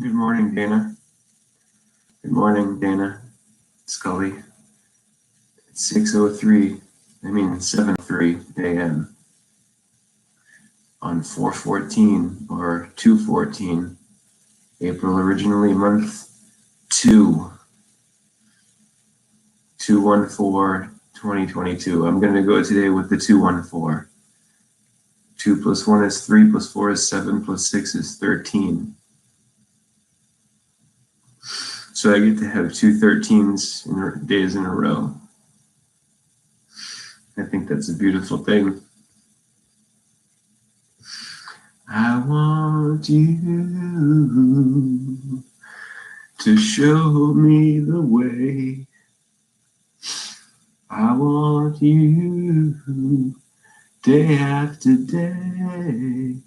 Good morning, Dana. Good morning, Dana. Scully. It's 7:03 a.m. on 4/14 or 2/14, April originally month 2, 2/14/2022. I'm going to go today with the 2/14. 2 plus 1 is 3 plus 4 is 7 plus 6 is 13. So I get to have two 13s days in a row. I think that's a beautiful thing. I want you to show me the way. I want you day after day.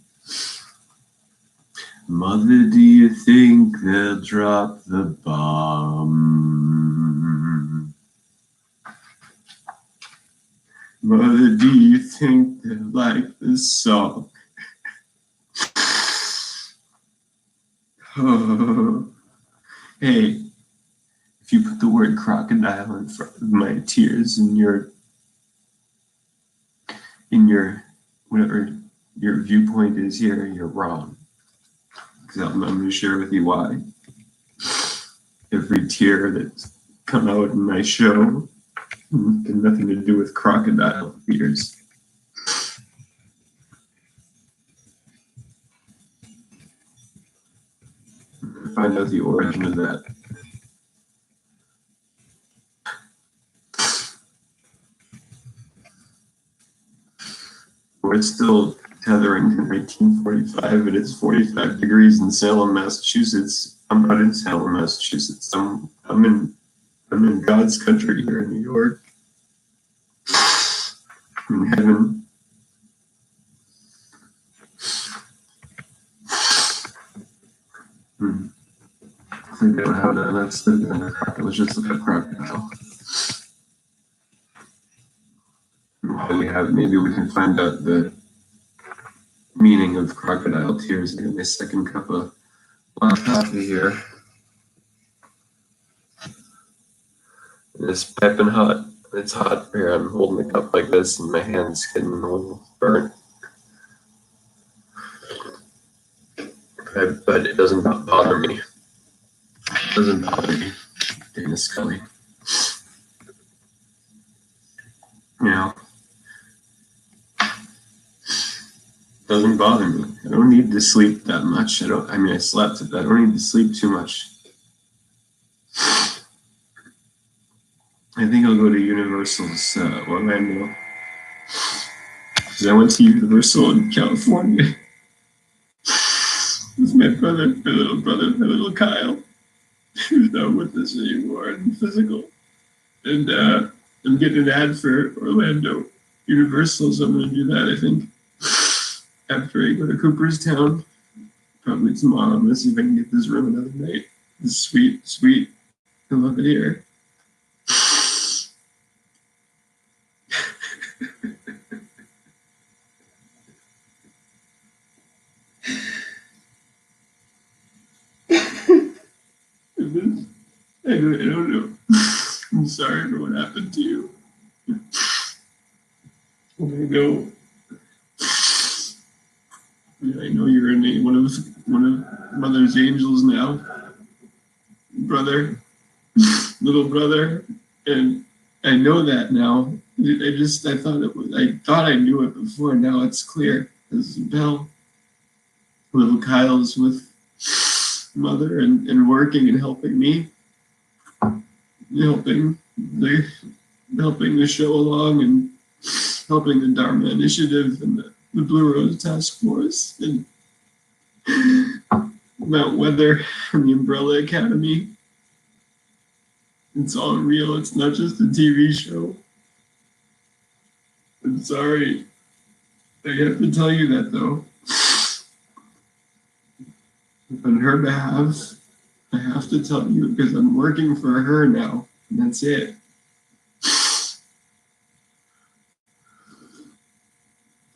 Mother, do you think they'll drop the bomb? Mother, do you think they'll like this song? Oh. Hey, if you put the word crocodile in front of my tears in your whatever your viewpoint is here, you're wrong. Because I'm going to share with you why. Every tear that's come out in my show had nothing to do with crocodile tears. Find out the origin of that. We're still tethering to 1945, and it's 45 degrees in Salem, Massachusetts. I'm not in Salem, Massachusetts. I'm in God's country here in New York. In heaven. I think I don't have that. Let's just look at crocodile. Maybe we can find out the meaning of crocodile tears. I got my second cup of hot coffee here. It's piping hot. It's hot here. I'm holding the cup like this, and my hand's getting a little burnt. But it doesn't bother me. It doesn't bother me, Dana Scully. You know, it doesn't bother me. I don't need to sleep that much. I slept, but I don't need to sleep too much. I think I'll go to Universal's Orlando. Because I went to Universal in California with my brother, my little Kyle, who's not with us anymore in physical. And I'm getting an ad for Orlando Universal, so I'm going to do that, I think, after I go to Cooperstown. Probably tomorrow. I'm going to see if I can get this room another night. It's sweet, sweet. I love it here. I don't know. I'm sorry for what happened to you. I'm gonna go. I know you're in one of Mother's angels now, brother, little brother, and I know that now. I thought I knew it before. Now it's clear. As Belle, little Kyle's with Mother and working and helping me, helping the show along and helping the Dharma Initiative and the Blue Rose Task Force and Mount Weather and the Umbrella Academy. It's all real. It's not just a TV show. I'm sorry. I have to tell you that, though. On her behalf, I have to tell you because I'm working for her now, and that's it.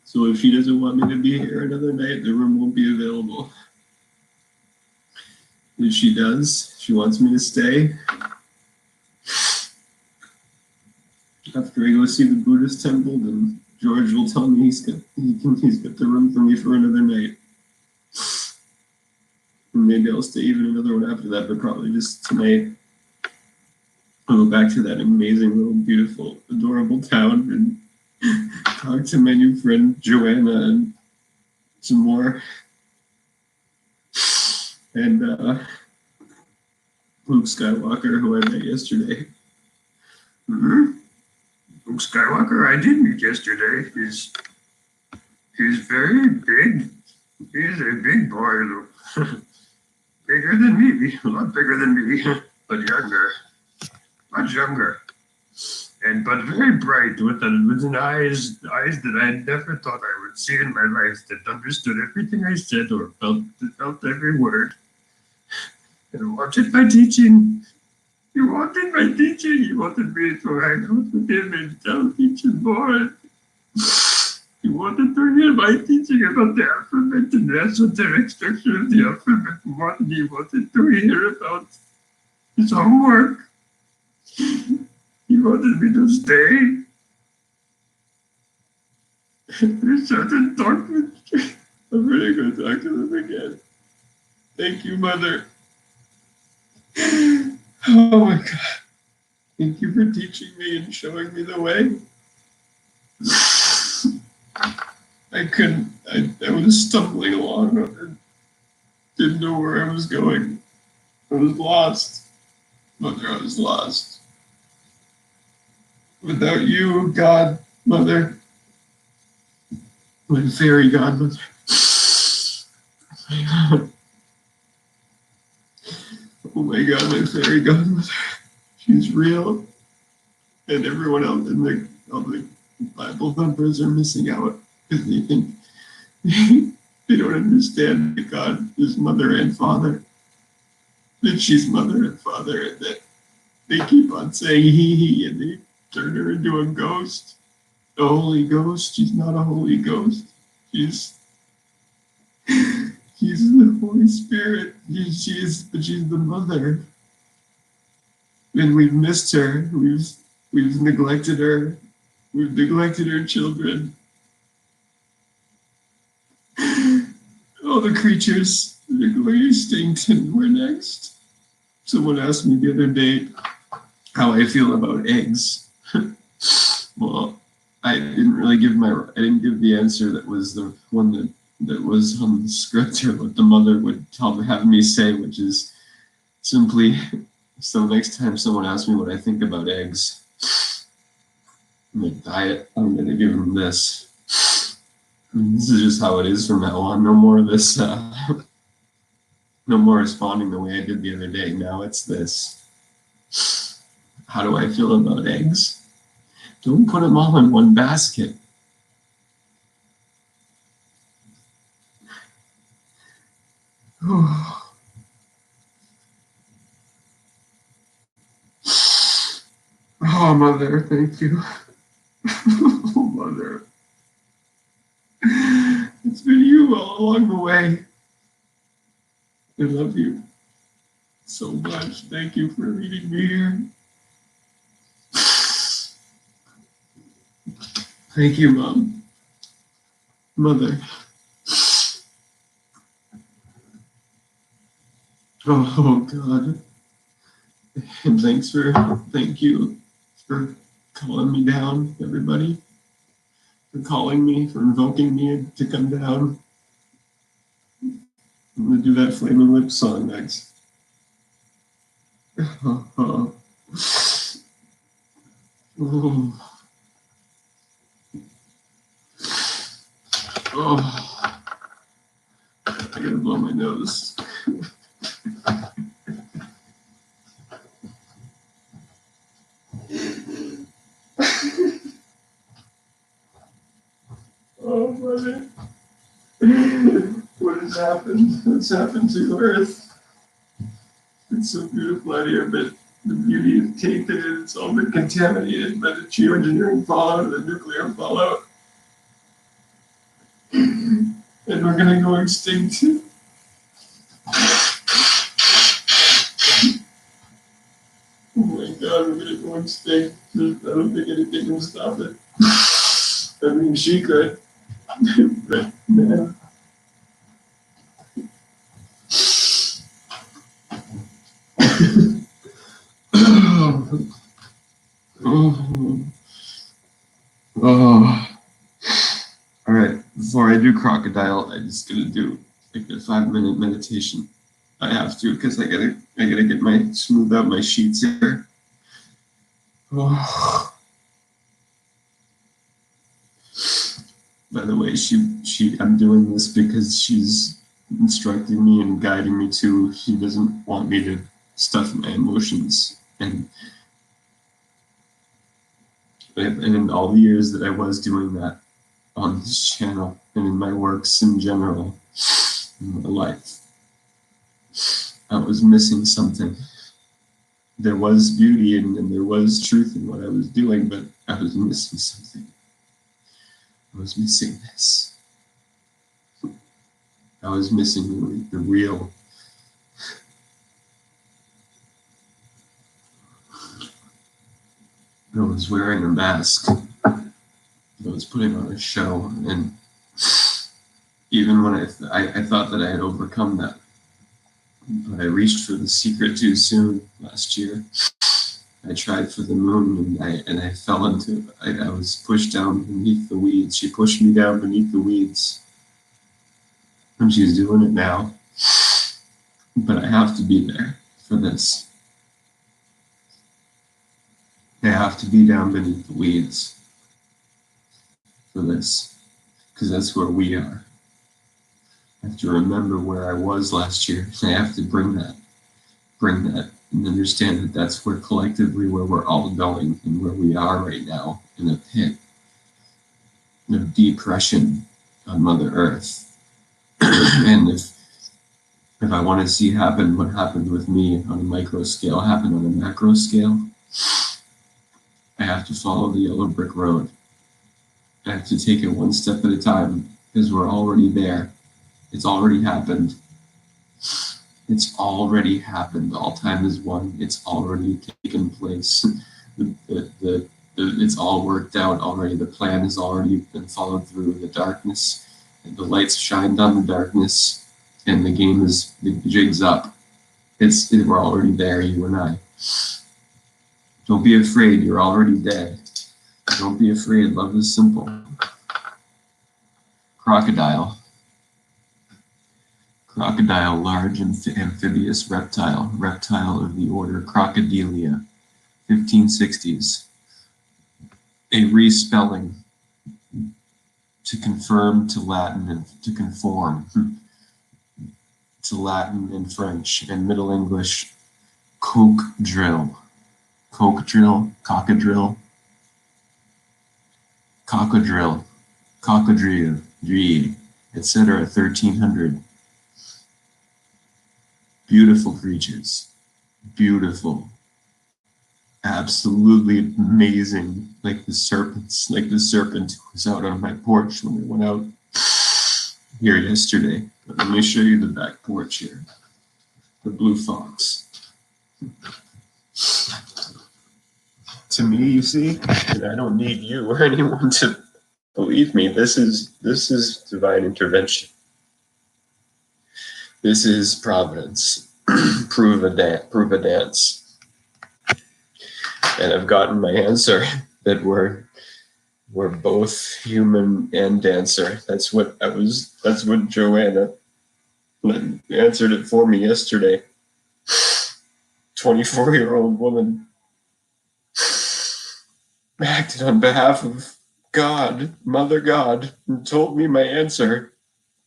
So if she doesn't want me to be here another night, the room won't be available. She does. She wants me to stay. After I go see the Buddhist temple, then George will tell me he's got the room for me for another night. And maybe I'll stay even another one after that, but probably just tonight. I'll go back to that amazing little, beautiful, adorable town and talk to my new friend Joanna and some more. And Luke Skywalker, who I met yesterday. Mm-hmm. Luke Skywalker, I did meet yesterday. He's very big. He's a big boy, Luke. Bigger than me, a lot bigger than me, but younger, much younger, but very bright with an eyes that I never thought I would see in my life. That understood everything I said or felt every word. And wanted my teaching. He wanted my teaching. He wanted me to hang out with him and tell teaching more. He wanted to hear my teaching about the alphabet and the esoteric structure of the alphabet. He wanted to hear about his homework. He wanted me to stay. We sat and talked with him. I'm really going to talk to them again. Thank you, Mother. Oh my God. Thank you for teaching me and showing me the way. I was stumbling along and didn't know where I was going. I was lost. Mother, I was lost. Without you, God, Mother, my fairy godmother. Oh my God, my fairy godmother. She's real. And everyone else in all the Bible thumpers are missing out because they think they don't understand that God is mother and father. That she's mother and father, and that they keep on saying he, and they turn her into a ghost. A holy ghost. She's not a holy ghost. She's the Holy Spirit. She's the mother. And we've missed her. We've neglected her. We've neglected her children. All the creatures are going extinct, and we're next. Someone asked me the other day how I feel about eggs. Well, I didn't give the answer that was the one that was on the script or what the mother would have me say, which is simply, so next time someone asks me what I think about eggs, my diet, I'm going to give them this. And this is just how it is from now on. No more of this, no more responding the way I did the other day. Now it's this. How do I feel about eggs? Don't put them all in one basket. Oh, Mother, thank you. Oh, Mother. It's been you all along the way. I love you so much. Thank you for leading me here. Thank you, Mom. Mother. Oh, God. And thank you for calling me down, everybody. For calling me, for invoking me to come down. I'm going to do that Flaming Lips song next. Oh. Oh. I gotta blow my nose. Oh, brother. What has happened? What's happened to Earth? It's so beautiful out here, but the beauty is tainted and it's all been contaminated by the geoengineering fallout and the nuclear fallout. And we're gonna go extinct. going to stay. I don't think anything can stop it. I mean, she could, but man. Oh. Oh. All right. Before I do crocodile, I'm just gonna do like a 5-minute meditation. I have to because I gotta get smooth out my sheets here. Oh. By the way, I'm doing this because she's instructing me and guiding me to. She doesn't want me to stuff my emotions, and in all the years that I was doing that on this channel and in my works in general in my life, I was missing something. There was beauty and there was truth in what I was doing, but I was missing something. I was missing this. I was missing the real. I was wearing a mask. I was putting on a show, and even when I thought that I had overcome that, but I reached for the secret too soon last year. I tried for the moon, and I fell into it. I was pushed down beneath the weeds. She pushed me down beneath the weeds, and she's doing it now. But I have to be there for this. I have to be down beneath the weeds for this, because that's where we are. I have to remember where I was last year. I have to bring that, and understand that that's where collectively where we're all going and where we are right now in a pit of depression on Mother Earth. And if I want to see happen what happened with me on a micro scale, happen on a macro scale, I have to follow the yellow brick road. I have to take it one step at a time because we're already there. It's already happened. It's already happened. All time is one. It's already taken place. It's all worked out already. The plan has already been followed through. The darkness, and the lights shined on the darkness, and the jig's up. We're already there, you and I. Don't be afraid. You're already dead. Don't be afraid. Love is simple. Crocodile. Crocodile, large amphibious reptile of the order Crocodilia, 1560s. A respelling to confirm to Latin and to conform to Latin and French and Middle English, coke drill, cocadrill, etc. 1300. Beautiful creatures, beautiful, absolutely amazing, like the serpent who was out on my porch when we went out here yesterday. But let me show you the back porch here, the blue fox. To me, you see, and I don't need you or anyone to believe me, this is divine intervention. This is providence. Prove a dance. And I've gotten my answer that we're both human and dancer. That's what Joanna answered it for me yesterday. 24-year-old woman acted on behalf of God, Mother God, and told me my answer.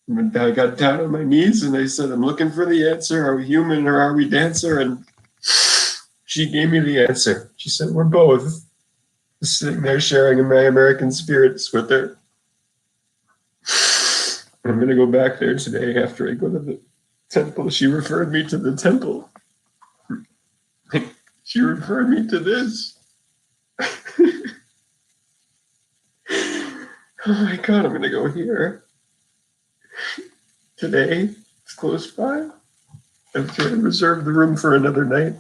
I got down on my knees and I said, I'm looking for the answer. Are we human or are we dancer? And she gave me the answer. She said, we're both. Sitting there sharing in my American spirits with her. I'm going to go back there today after I go to the temple. She referred me to the temple. She referred me to this. Oh my God, I'm going to go here. Today, it's close by. I'm trying to reserve the room for another night.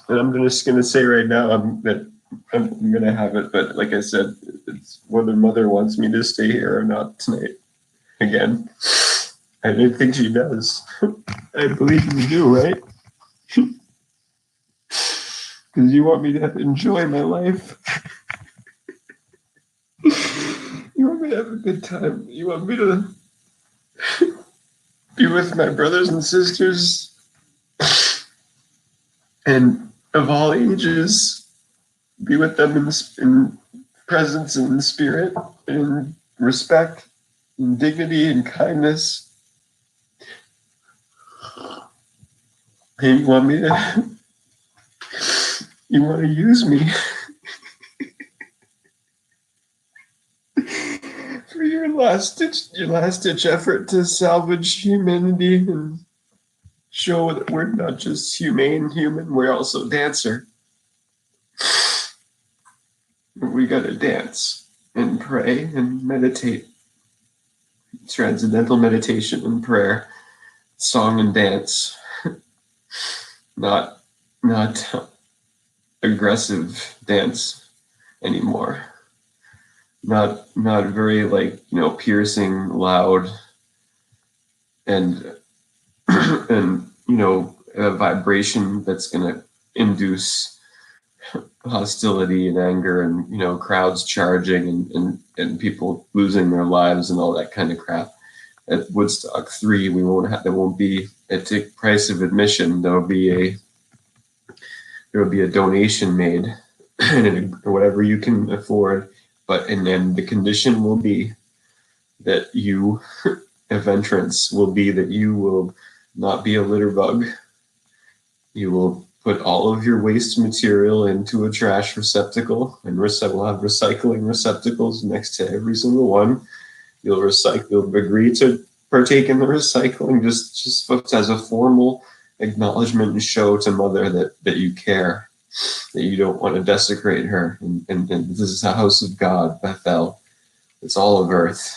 And I'm just gonna say right now that I'm gonna have it, but like I said, it's whether mother wants me to stay here or not tonight. Again, I didn't think she does. I believe you do, right? Because you want me to enjoy my life. You want me to have a good time. You want me to be with my brothers and sisters and of all ages, be with them in presence and in spirit, in respect, in dignity and kindness. And you want me to, you want to use me for your last ditch effort to salvage humanity and show that we're not just human, we're also dancer. We gotta dance and pray and meditate. Transcendental meditation and prayer, song and dance, not aggressive dance anymore. Not very piercing, loud, and and a vibration that's gonna induce hostility and anger and crowds charging and people losing their lives and all that kind of crap. At Woodstock 3, there won't be a price of admission. There will be a donation made or whatever you can afford, and then the condition will be that you of entrance will be that you will not be a litter bug. You will put all of your waste material into a trash receptacle, and we'll have recycling receptacles next to every single one. You'll agree to partake in the recycling just as a formal acknowledgement and show to mother that you care, that you don't want to desecrate her. And this is a house of God, Bethel. It's all of earth.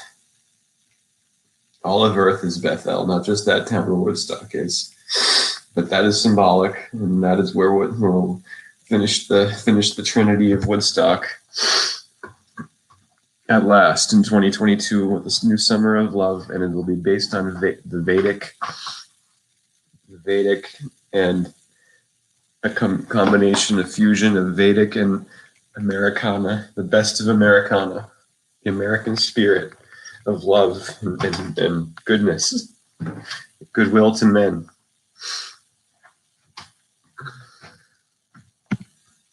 All of earth is Bethel, not just that town where Woodstock is. But that is symbolic, and that is where we'll finish the Trinity of Woodstock at last in 2022 with this new summer of love, and it will be based on the Vedic and a combination of fusion of Vedic and Americana, the best of Americana, the American spirit of love and goodness, goodwill to men.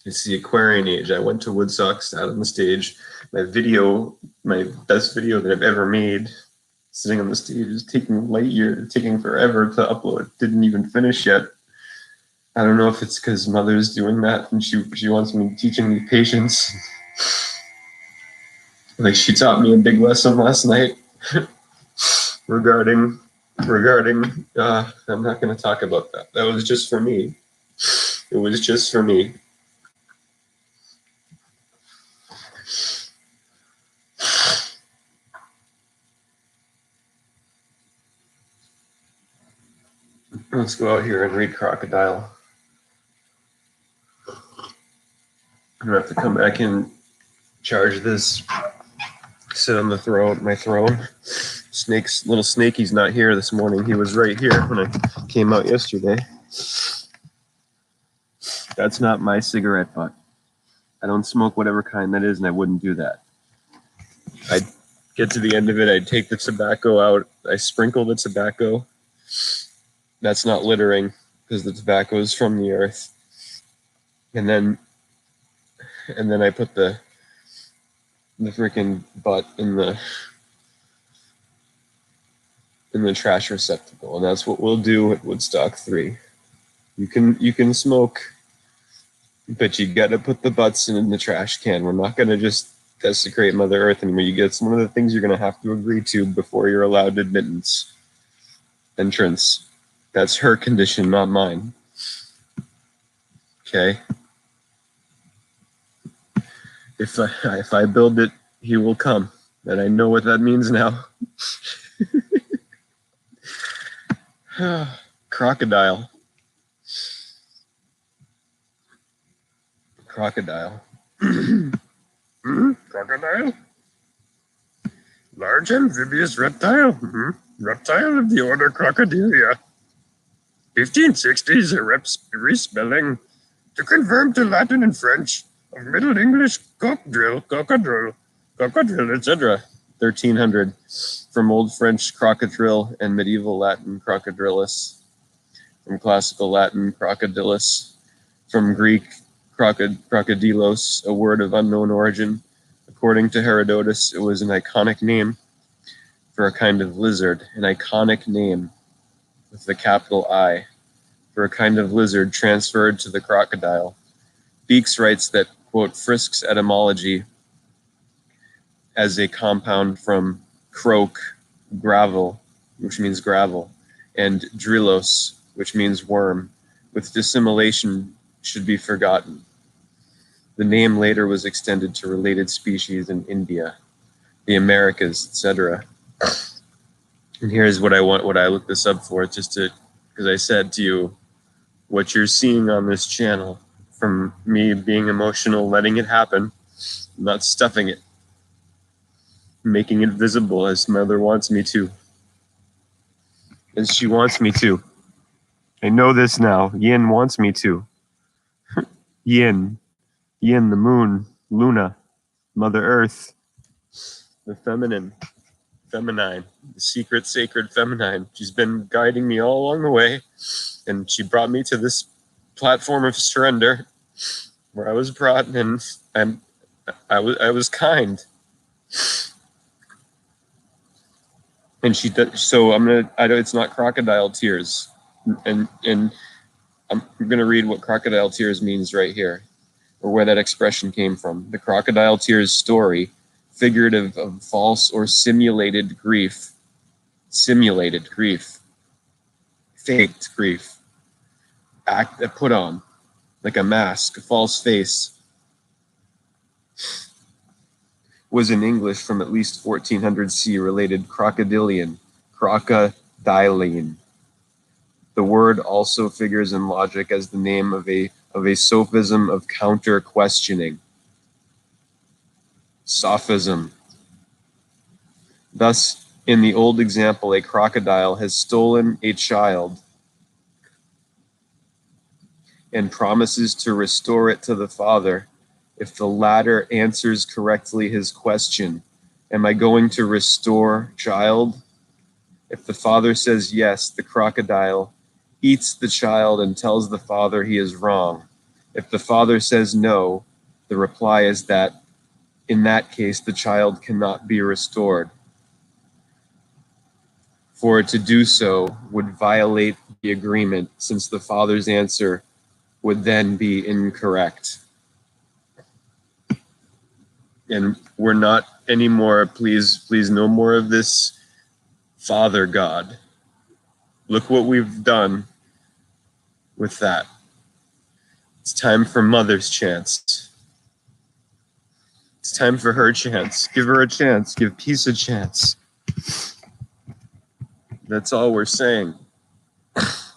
It's the Aquarian age. I went to Woodstock, sat on the stage. My best video that I've ever made, sitting on the stage, is taking forever to upload. Didn't even finish yet. I don't know if it's because mother's doing that and she wants me teaching me patience. Like she taught me a big lesson last night regarding. I'm not going to talk about that. That was just for me. It was just for me. Let's go out here and read Crocodile. I'm gonna have to come back and charge this. Sit on my throne. Little Snakey's not here this morning. He was right here when I came out yesterday. That's not my cigarette butt. I don't smoke whatever kind that is, and I wouldn't do that. I'd get to the end of it, I'd take the tobacco out, I sprinkle the tobacco. That's not littering, because the tobacco is from the earth. And then I put the freaking butt in the trash receptacle, and that's what we'll do at Woodstock 3. You can smoke, but you gotta put the butts in the trash can. We're not gonna just desecrate Mother Earth anymore. It's one of the things you're gonna have to agree to before you're allowed entrance. That's her condition, not mine. Okay. If I build it, he will come, and I know what that means now. Crocodile. Crocodile. Crocodile? Large amphibious reptile? Reptile of the order Crocodilia. 1560s, a respelling to confirm to Latin and French of Middle English cocodril, etc. 1300 from Old French crocodrile and medieval Latin crocodilus, from Classical Latin crocodilus, from Greek crocodilos, a word of unknown origin. According to Herodotus, it was an iconic name for a kind of lizard, an iconic name with the capital I for a kind of lizard transferred to the crocodile. Beeks writes that, quote, Frisk's etymology as a compound from croak, gravel, which means gravel, and drillos, which means worm, with dissimilation should be forgotten. The name later was extended to related species in India, the Americas, etc. And here's what I looked this up for, because I said to you, what you're seeing on this channel, from me being emotional, letting it happen, not stuffing it, making it visible as Mother wants me to, as she wants me to. I know this now. Yin wants me to. Yin, the moon, Luna, Mother Earth, the feminine, the secret, sacred feminine. She's been guiding me all along the way, and she brought me to this platform of surrender, where I was brought, and I was kind. And she did, so it's not crocodile tears, and I'm gonna read what crocodile tears means right here, or where that expression came from. The crocodile tears story, figurative of false or simulated grief, faked grief, put on, like a mask, a false face, was in English from at least 1400 C related crocodilian. The word also figures in logic as the name of a sophism of counter-questioning. Sophism. Thus, in the old example, a crocodile has stolen a child and promises to restore it to the father if the latter answers correctly his question, am I going to restore child? If the father says yes, the crocodile eats the child and tells the father he is wrong. If the father says no, the reply is that in that case, the child cannot be restored. For to do so would violate the agreement, since the father's answer would then be incorrect. And we're not anymore, please, no more of this Father God. Look what we've done with that. It's time for Mother's chance. It's time for her chance. Give her a chance. Give peace a chance. That's all we're saying. That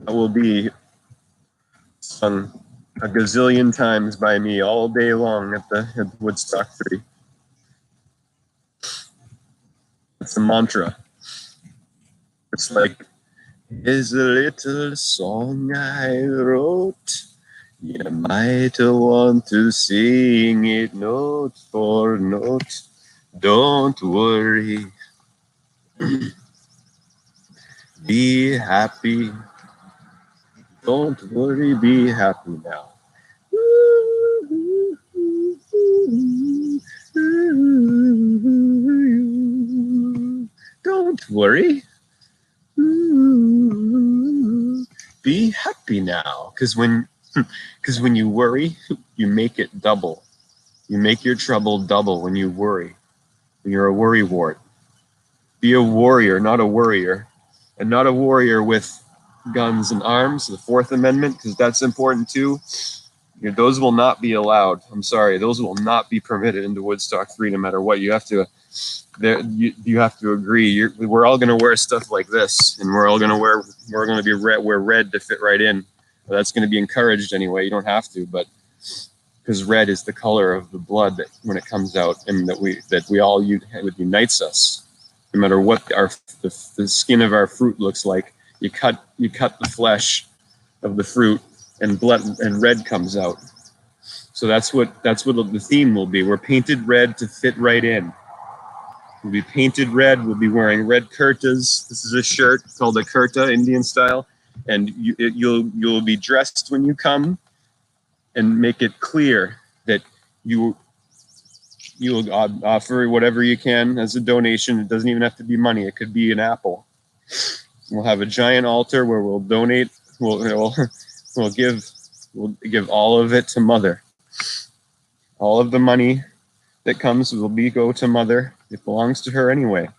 will be sung a gazillion times by me all day long at Woodstock 3. It's a mantra. It's like, here's a little song I wrote. You might want to sing it note for note. Don't worry. Be happy. Don't worry, be happy now. Don't worry. Be happy now. Because when you worry, you make it double. You make your trouble double when you worry. When you're a worrywart. Be a warrior, not a worrier. And not a warrior with guns and arms, the Fourth Amendment, because that's important too. Those will not be allowed. I'm sorry, those will not be permitted into Woodstock 3, no matter what. You have to agree. We're all going to wear stuff like this, and we're going to wear red to fit right in. That's going to be encouraged anyway. You don't have to, but because red is the color of the blood that when it comes out, and that we all unites us. No matter what the skin of our fruit looks like, you cut the flesh of the fruit, and blood and red comes out. So that's what the theme will be. We're painted red to fit right in. We'll be painted red. We'll be wearing red kurtas. This is a shirt called a kurta, Indian style, and you'll be dressed when you come, and make it clear that you will offer whatever you can as a donation. It doesn't even have to be money. It could be an apple. We'll have a giant altar where we'll donate. We'll give all of it to Mother. All of the money that comes will go to Mother. It belongs to her anyway.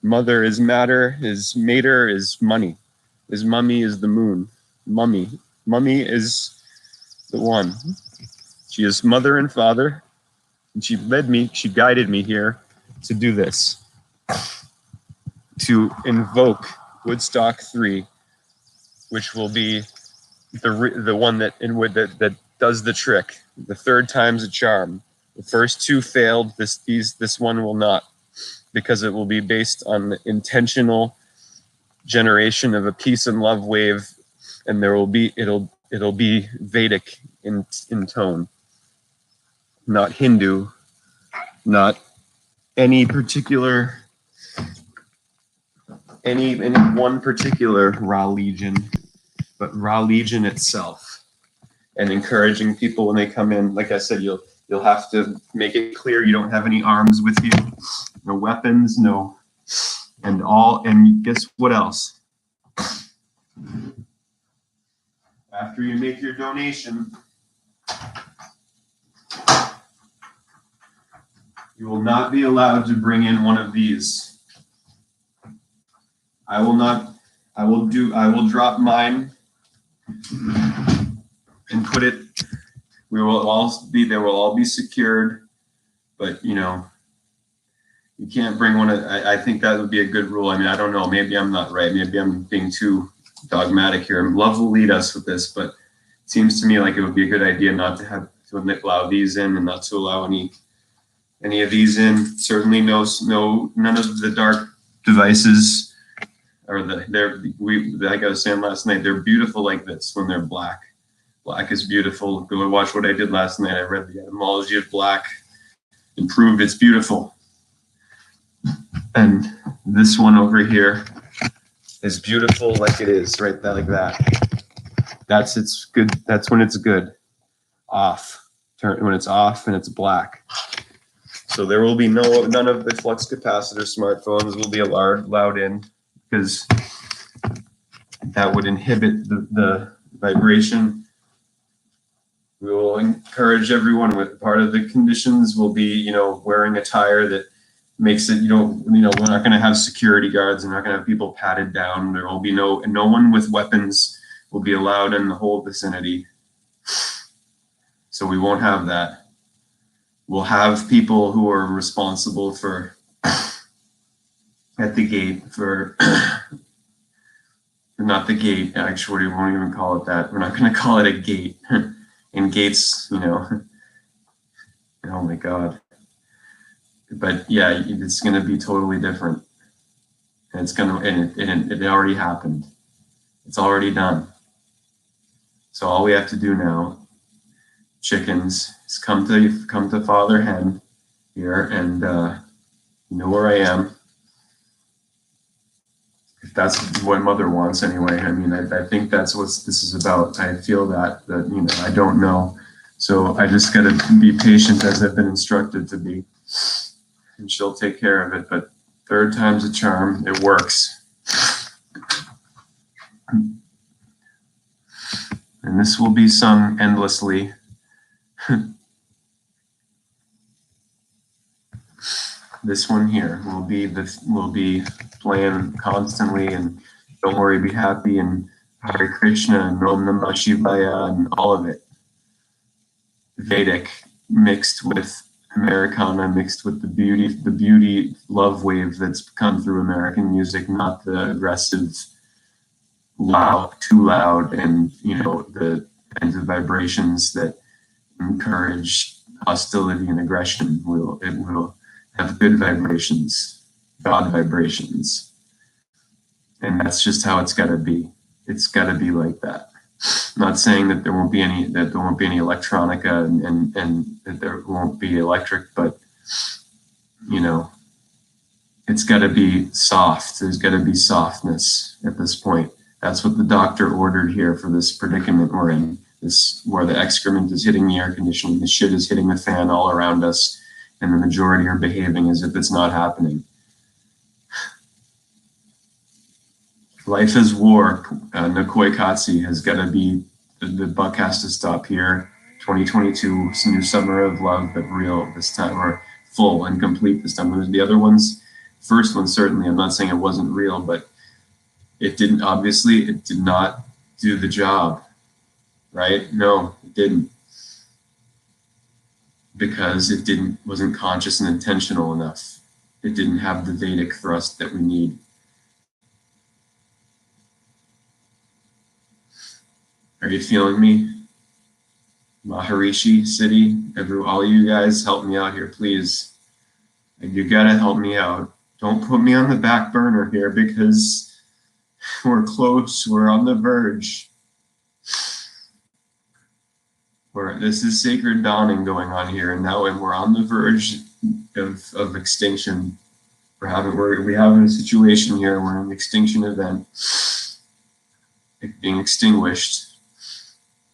Mother is matter. Is mater is money. Is mummy is the moon. Mummy is the one. She is mother and father, and she guided me here to do this, to invoke Woodstock 3, which will be the one that does the trick. The third time's a charm. The first two failed. This one will not, because it will be based on the intentional generation of a peace and love wave, and it'll be Vedic in tone, not Hindu, not any one particular religion, but religion itself. And encouraging people when they come in, like I said, you'll have to make it clear you don't have any arms with you, no weapons, no, and guess what else? After you make your donation, you will not be allowed to bring in one of these. I will drop mine and put it, they will all be secured, but you can't bring one. I think that would be a good rule. I mean, I don't know, maybe I'm not right. Maybe I'm being too dogmatic here. Love will lead us with this, but it seems to me like it would be a good idea not to allow these in, and not to allow any of these in. Certainly none of the dark devices, or like I was saying last night, they're beautiful like this when they're black. Black is beautiful. Go watch what I did last night. I read the etymology of black and proved it's beautiful. And this one over here is beautiful like it is, right there, like that. It's good. That's when it's good. Off. When it's off and it's black. So there will be none of the flux capacitor smartphones will be allowed in, because that would inhibit the vibration. We will encourage everyone with part of the conditions will be, wearing attire that makes it, we're not going to have security guards. We're not going to have people patted down. There will be no one with weapons will be allowed in the whole vicinity. So we won't have that. We'll have people who are responsible for at the gate for not the gate, actually, we won't even call it that. We're not going to call it a gate. And gates, oh my God. But yeah, it's going to be totally different. And it already happened. It's already done. So all we have to do now, chickens, is come to Father Hen here, and you know where I am. If that's what Mother wants anyway. I mean, I think that's what this is about. I feel that I don't know. So I just got to be patient as I've been instructed to be. And she'll take care of it. But third time's a charm. It works. And this will be sung endlessly. This one here will be playing constantly, and don't worry, be happy, and Hare Krishna and Om Namah Shivaya and all of it. Vedic mixed with Americana, mixed with the beauty love wave that's come through American music, not the aggressive too loud, and the kinds of vibrations that encourage hostility and aggression. It will have good vibrations, God vibrations, and that's just how it's got to be. It's got to be like that. I'm not saying that there won't be any electronica and that there won't be electric, but it's got to be soft. There's got to be softness at this point. That's what the doctor ordered here for this predicament we're in. This, where the excrement is hitting the air conditioning, the shit is hitting the fan all around us, and the majority are behaving as if it's not happening. Life is war. Nikoi Katsi has got to be, the buck has to stop here. 2022, it's a new summer of love, but real this time, or full and complete this time. The other ones, first one certainly, I'm not saying it wasn't real, but it did not do the job, right? No, it didn't. Because it wasn't conscious and intentional enough. It didn't have the Vedic thrust that we need. Are you feeling me? Maharishi City, all you guys, help me out here, please. You gotta help me out. Don't put me on the back burner here, because we're close, we're on the verge. This is sacred dawning going on here, and now we're on the verge of extinction. We have a situation here, we're in an extinction event, being extinguished.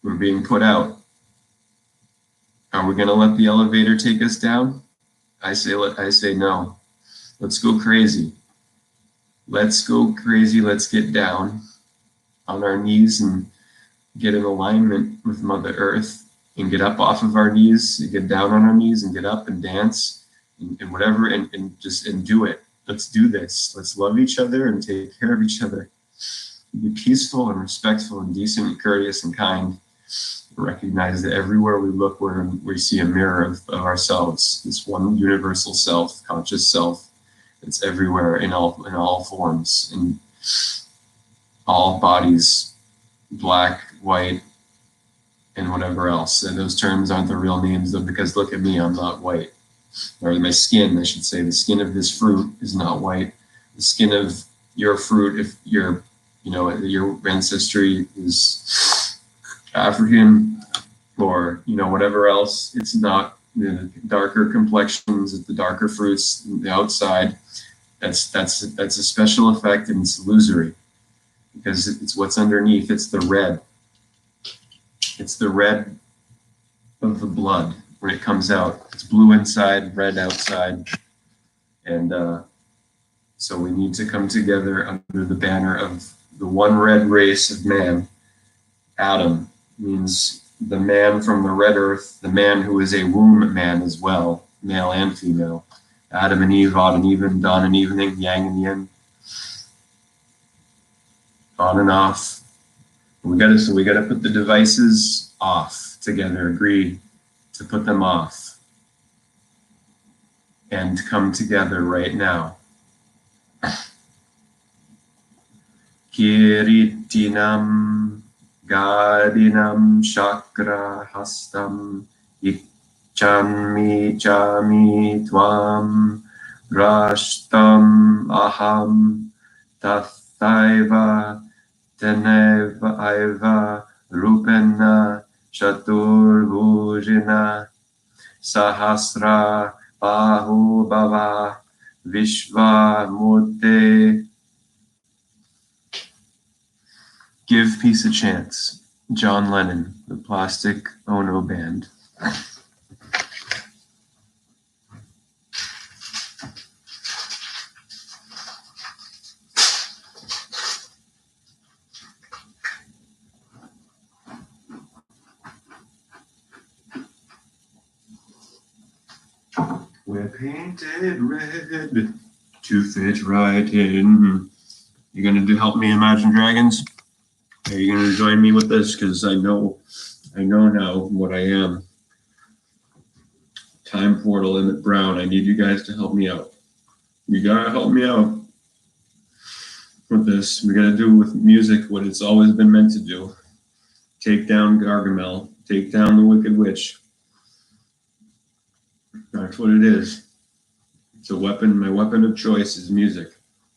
We're being put out. Are we going to let the elevator take us down? I say no. Let's go crazy. Let's go crazy. Let's get down on our knees and get in alignment with Mother Earth, and get up off of our knees, and get down on our knees, and get up and dance and whatever, and do it. Let's do this. Let's love each other and take care of each other. Be peaceful and respectful and decent and courteous and kind. Recognize that everywhere we look, we see a mirror of ourselves, this one universal self, conscious self. It's everywhere in all forms, in all bodies, black, white, and whatever else. And those terms aren't the real names, though, because look at me, I'm not white. Or my skin, I should say, the skin of this fruit is not white. The skin of your fruit, if your ancestry is African, or whatever else, it's not darker complexions, it's the darker fruits, the outside. That's a special effect, and it's illusory, because it's what's underneath. It's the red. It's the red of the blood when it comes out. It's blue inside, red outside, and so we need to come together under the banner of the one red race of man. Adam means the man from the red earth, the man who is a womb man as well, male and female. Adam and Eve, odd and even, dawn and evening, yang and yin, on and off. We gotta put the devices off together, agree to put them off, and come together right now. Kiritinam Gadinam Chakra Hastam Ichami Chami Tvam Rashtam Aham Tathaiva Teneva Aiva Rupena Chaturvujina Sahasra Bahu Bhava Vishva Murte. Give peace a chance. John Lennon, the Plastic Ono Band. We're painted red to fit right in. You gonna help me imagine dragons? Are you going to join me with this? Because I know now what I am. Time portal, Emmett Brown. I need you guys to help me out. You gotta help me out. with this. We got to do with music what it's always been meant to do. Take down Gargamel. Take down the Wicked Witch. That's what it is. It's a weapon. My weapon of choice is music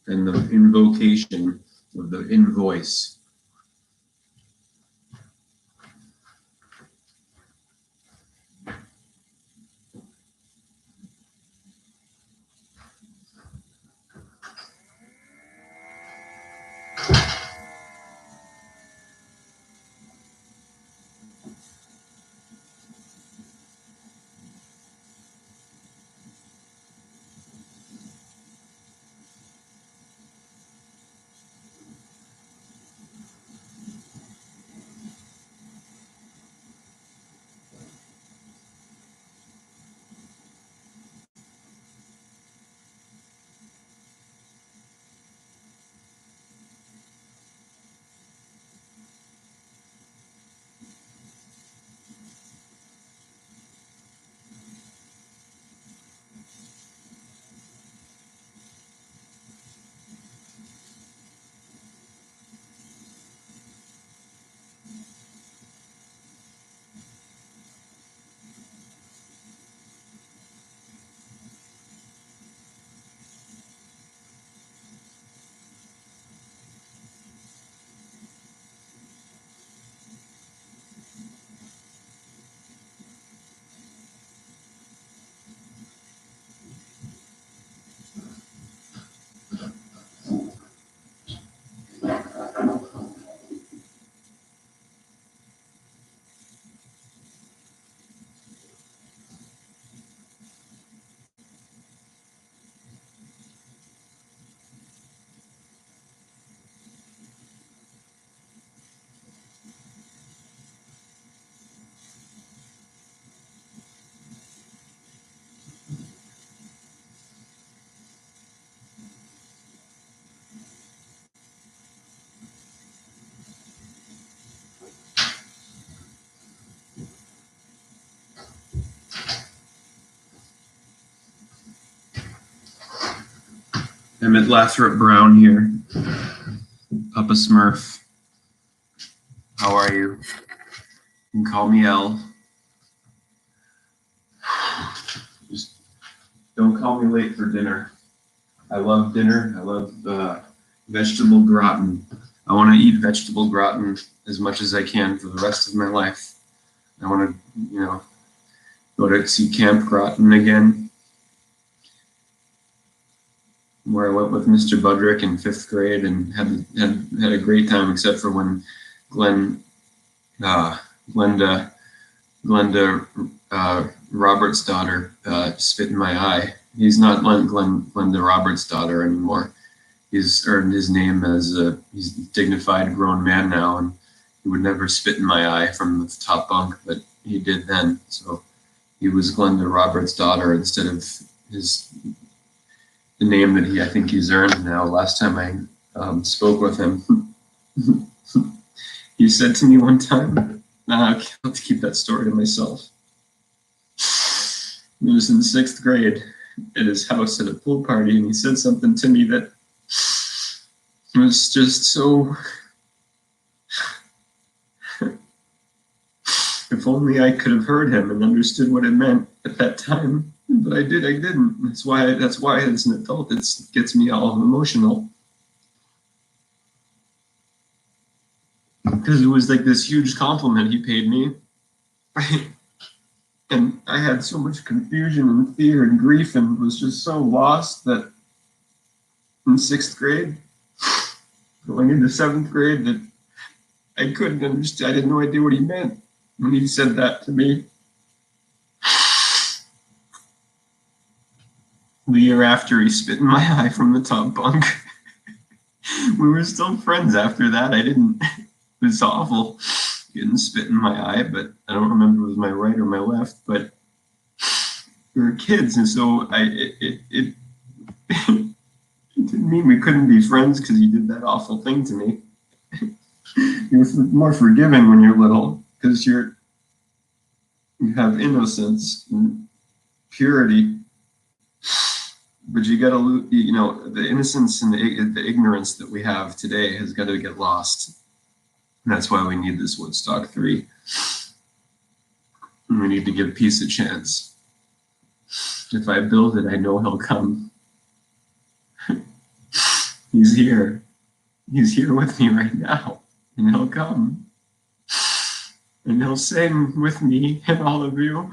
and the invocation of the invoice. Emmett Lathrop Brown here. Papa Smurf. How are you? You can call me L. Just don't call me late for dinner. I love dinner. I love vegetable gratin. I want to eat vegetable gratin as much as I can for the rest of my life. I want to, go to see Camp Groton again, where I went with Mr. Budrick in 5th grade and had a great time, except for when Glenda Roberts' daughter spit in my eye. He's not Glenda Roberts' daughter anymore. He's earned his name as he's a dignified grown man now, and he would never spit in my eye from the top bunk, but he did then. So he was Glenda Roberts' daughter instead of the name that I think he's earned now. Last time I spoke with him, he said to me one time, I'll have to keep that story to myself. He was in 6th grade at his house at a pool party, and he said something to me that was just so... If only I could have heard him and understood what it meant at that time. But I didn't. That's why as an adult, it gets me all emotional. Because it was like this huge compliment he paid me. And I had so much confusion and fear and grief and was just so lost that in 6th grade, going into 7th grade, that I couldn't understand. I had no idea what he meant when he said that to me. The year after, he spit in my eye from the top bunk. We were still friends after that. It was awful getting spit in my eye, but I don't remember if it was my right or my left, but we were kids, and so it didn't mean we couldn't be friends because he did that awful thing to me. You're more forgiving when you're little because you have innocence and purity. but you got to, you know, the innocence and the ignorance that we have today has got to get lost. And that's why we need this Woodstock 3. And we need to give peace a chance. If I build it, I know he'll come. He's here. He's here with me right now. And he'll come. And he'll sing with me and all of you.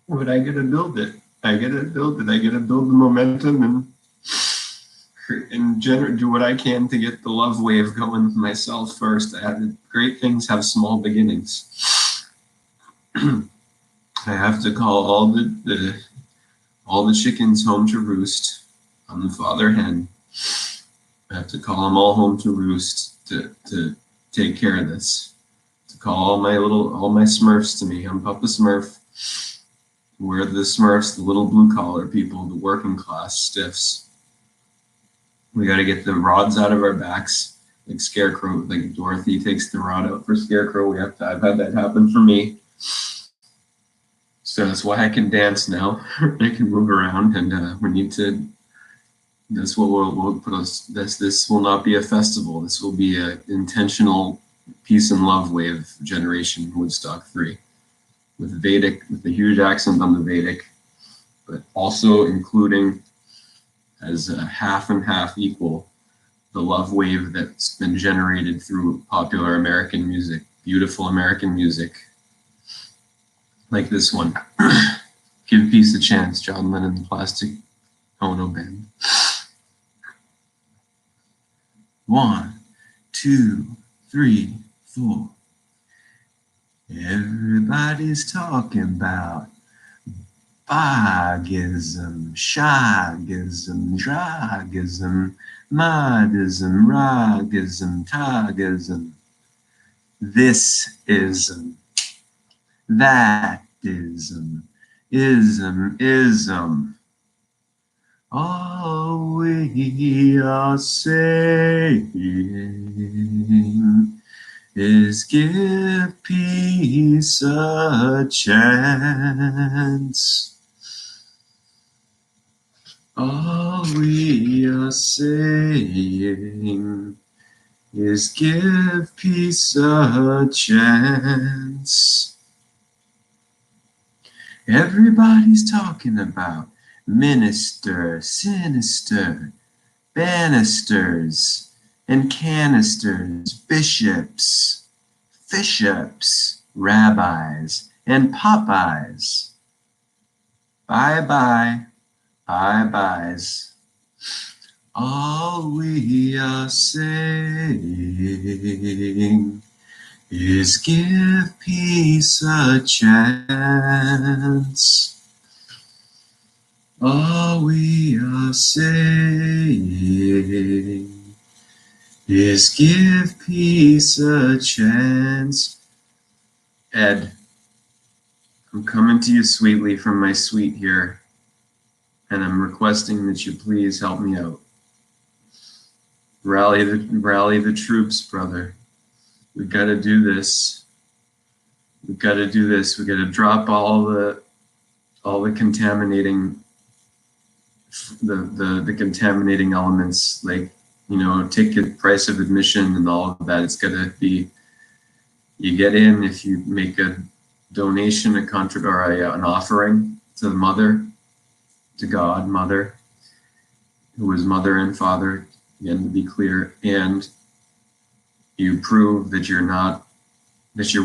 But I gotta build it. I gotta build it. I gotta build the momentum and do what I can to get the love wave going myself first. Great things have small beginnings. I have to call all the chickens home to roost. I'm the father hen. I have to call them all home to roost to take care of this. To call all my Smurfs to me. I'm Papa Smurf. We're the Smurfs, the little blue collar people, the working class stiffs. We got to get the rods out of our backs, like Scarecrow, like Dorothy takes the rod out for Scarecrow. I've had that happen for me. So that's why I can dance now. I can move around, and we need to. That's what we'll put us. This will not be a festival. This will be an intentional peace and love wave generation Woodstock 3. With a huge accent on the Vedic, but also including as a half and half equal the love wave that's been generated through popular American music, beautiful American music, like this one. Give Peace a Chance, John Lennon, Plastic Ono Band. 1, 2, 3, 4. Everybody's talking about bogism, shogism, drogism, modism, rogism, togism. This ism, that ism, ism. All we are saying is give peace a chance. All we are saying is give peace a chance. Everybody's talking about minister, sinister, banisters, and canisters, bishops, fishops, rabbis, and Popeyes. Bye-bye, bye-byes. All we are saying is give peace a chance. All we are saying is give peace a chance. Ed, I'm coming to you sweetly from my suite here, and I'm requesting that you please help me out. Rally the troops, brother. We gotta do this. We gotta do this. We gotta drop all the contaminating the contaminating elements, like, you know, ticket price of admission and all of that. It's gotta be, you get in if you make a donation, an offering to the mother, to God, mother, who is mother and father, again, to be clear, and you prove that you're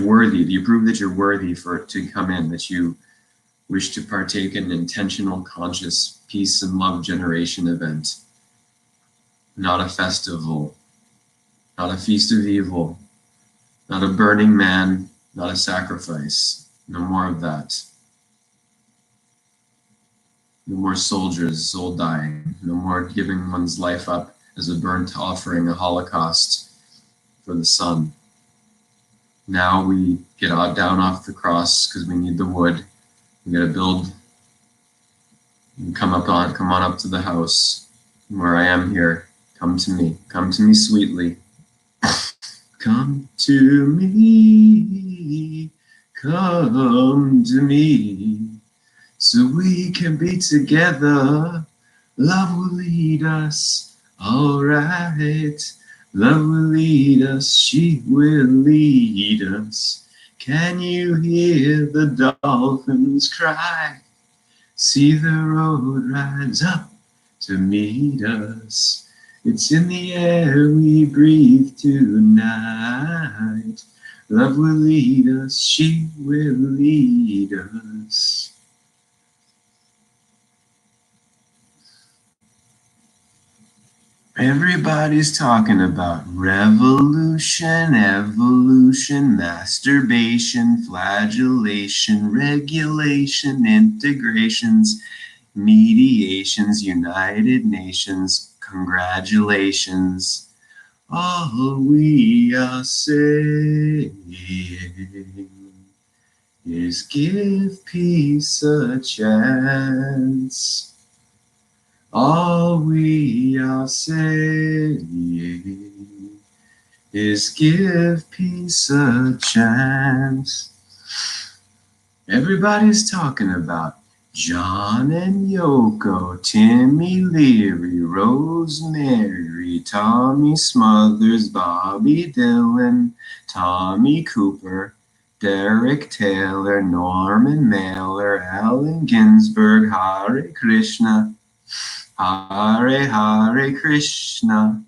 worthy. You prove that you're worthy for it to come in, that you wish to partake in an intentional, conscious peace and love generation event. Not a festival, not a feast of evil, not a burning man, not a sacrifice. No more of that. No more soldiers, soul dying. No more giving one's life up as a burnt offering, a holocaust for the sun. Now we get down off the cross because we need the wood. We gotta build. Come on up to the house where I am here. Come to me sweetly. Come to me, come to me, so we can be together. Love will lead us, alright. Love will lead us, she will lead us. Can you hear the dolphins cry? See the road rise up to meet us. It's in the air we breathe tonight. Love will lead us, she will lead us. Everybody's talking about revolution, evolution, masturbation, flagellation, regulation, integrations, mediations, United Nations, congratulations. All we are saying is give peace a chance. All we are saying is give peace a chance. Everybody's talking about John and Yoko, Timmy Leary, Rosemary, Tommy Smothers, Bobby Dylan, Tommy Cooper, Derek Taylor, Norman Mailer, Allen Ginsberg, Hare Krishna, Hare Hare Krishna.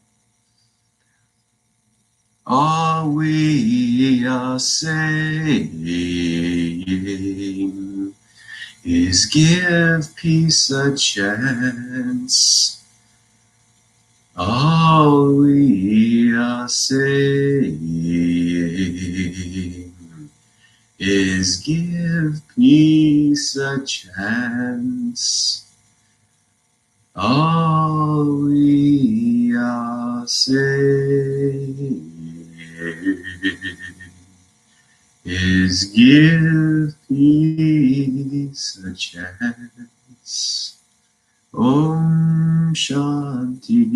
All we are saying is give peace a chance. All we are saying is give peace a chance. All we are saying is give peace a chance. Om Shanti.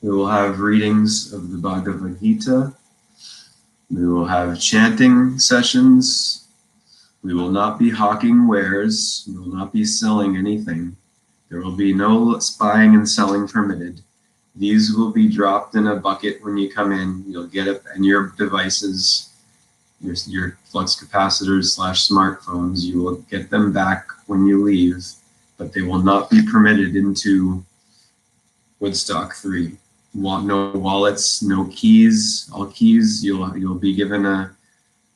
We will have readings of the Bhagavad Gita. We will have chanting sessions. We will not be hawking wares. We will not be selling anything. There will be no buying and selling permitted. These will be dropped in a bucket when you come in. You'll get it, and your devices, your flux capacitors / smartphones, you will get them back when you leave, but they will not be permitted into Woodstock 3. No wallets, no keys. All keys, you'll be given a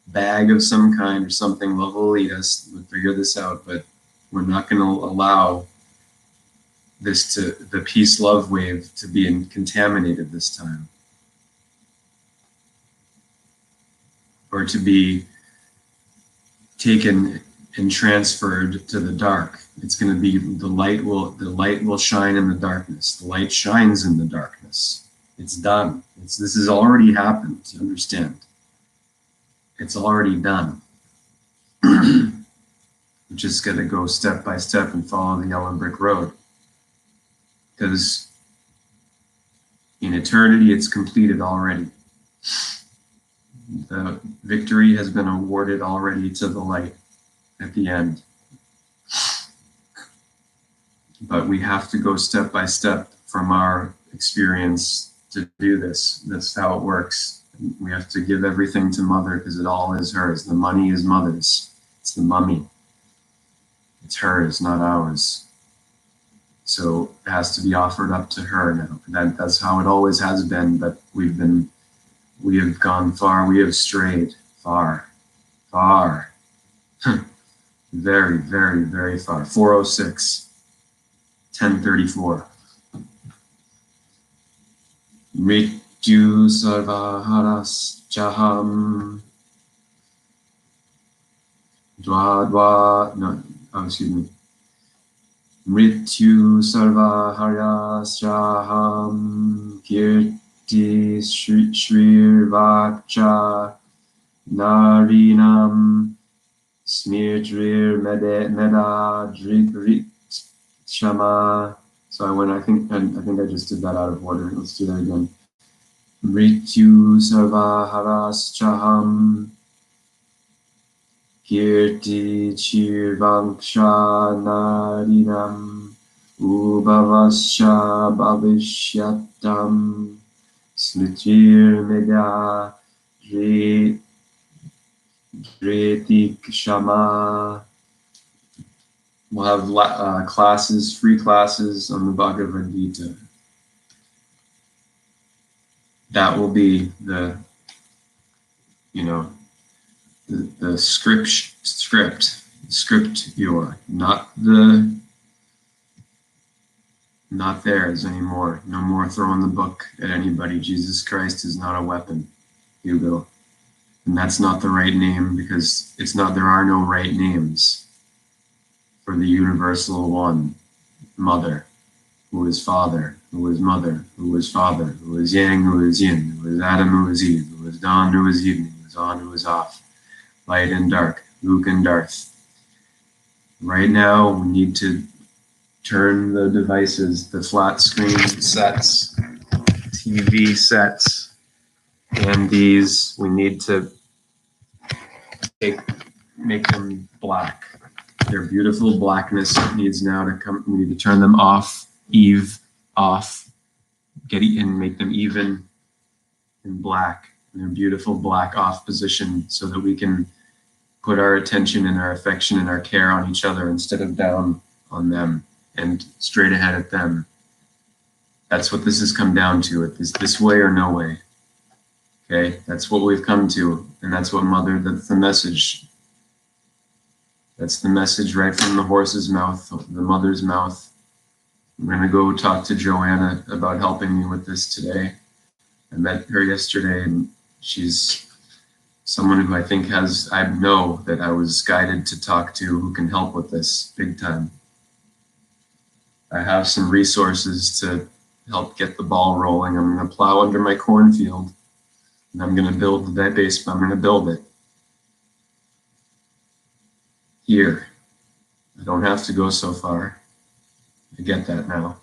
bag of some kind or something. Love will lead us. We'll figure this out, but we're not going to allow the peace love wave to be contaminated this time, or to be taken and transferred to the dark. It's going to be the light will shine in the darkness. The light shines in the darkness. It's done. This has already happened. You understand? It's already done. We're just going to go step by step and follow the yellow brick road. Because in eternity, it's completed already. The victory has been awarded already to the light at the end. But we have to go step by step from our experience to do this. That's how it works. We have to give everything to Mother because it all is hers. The money is Mother's. It's the mummy. It's hers, not ours. So it has to be offered up to her now. That's how it always has been, but we have gone far, we have strayed far. Very, very, very far. 406, 1034. Mrityu sarvaharas jaham excuse me. Mrityu sarvaharyasraham kirti shrirvacha narinam smirtrir medadrit shama. So I think I just did that out of order. Let's do that again. Mrityu sarvaharashchaham kirti chirvanksha narinam ubhavasya bhavishyatam smritir medha Dretik Shama. We'll have classes, free classes on the Bhagavad Gita. That will be the, the script your, not theirs anymore. No more throwing the book at anybody. Jesus Christ is not a weapon, Hugo. And that's not the right name because there are no right names for the universal one, mother, who is father, who is mother, who is father, who is yang, who is yin, who is Adam, who is Eve, who is dawn, who is evening, who is on, who is off, light and dark, Luke and Darth. Right now, we need to turn the devices, the flat screen sets, TV sets, and these, we need to make them black. Their beautiful blackness needs now to come. We need to turn them off, off, and make them even in black, in their beautiful black off position, so that we can put our attention and our affection and our care on each other instead of down on them and straight ahead at them. That's what this has come down to. This way or no way. Okay, that's what we've come to, and that's the message. That's the message right from the horse's mouth, the mother's mouth. I'm going to go talk to Joanna about helping me with this today. I met her yesterday, and she's someone who I think I know that I was guided to talk to, who can help with this big time. I have some resources to help get the ball rolling. I'm going to plow under my cornfield. And I'm going to build that base, I'm going to build it here. I don't have to go so far. I get that now.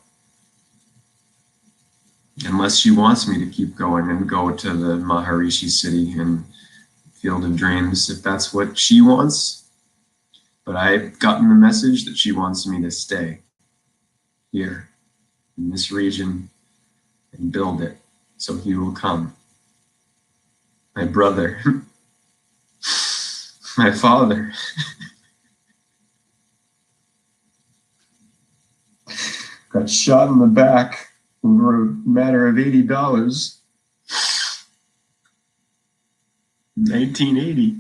Unless she wants me to keep going and go to the Maharishi city and Field of Dreams, if that's what she wants. But I've gotten the message that she wants me to stay here in this region and build it. So he will come. My brother, my father, got shot in the back over a matter of $80. 1980.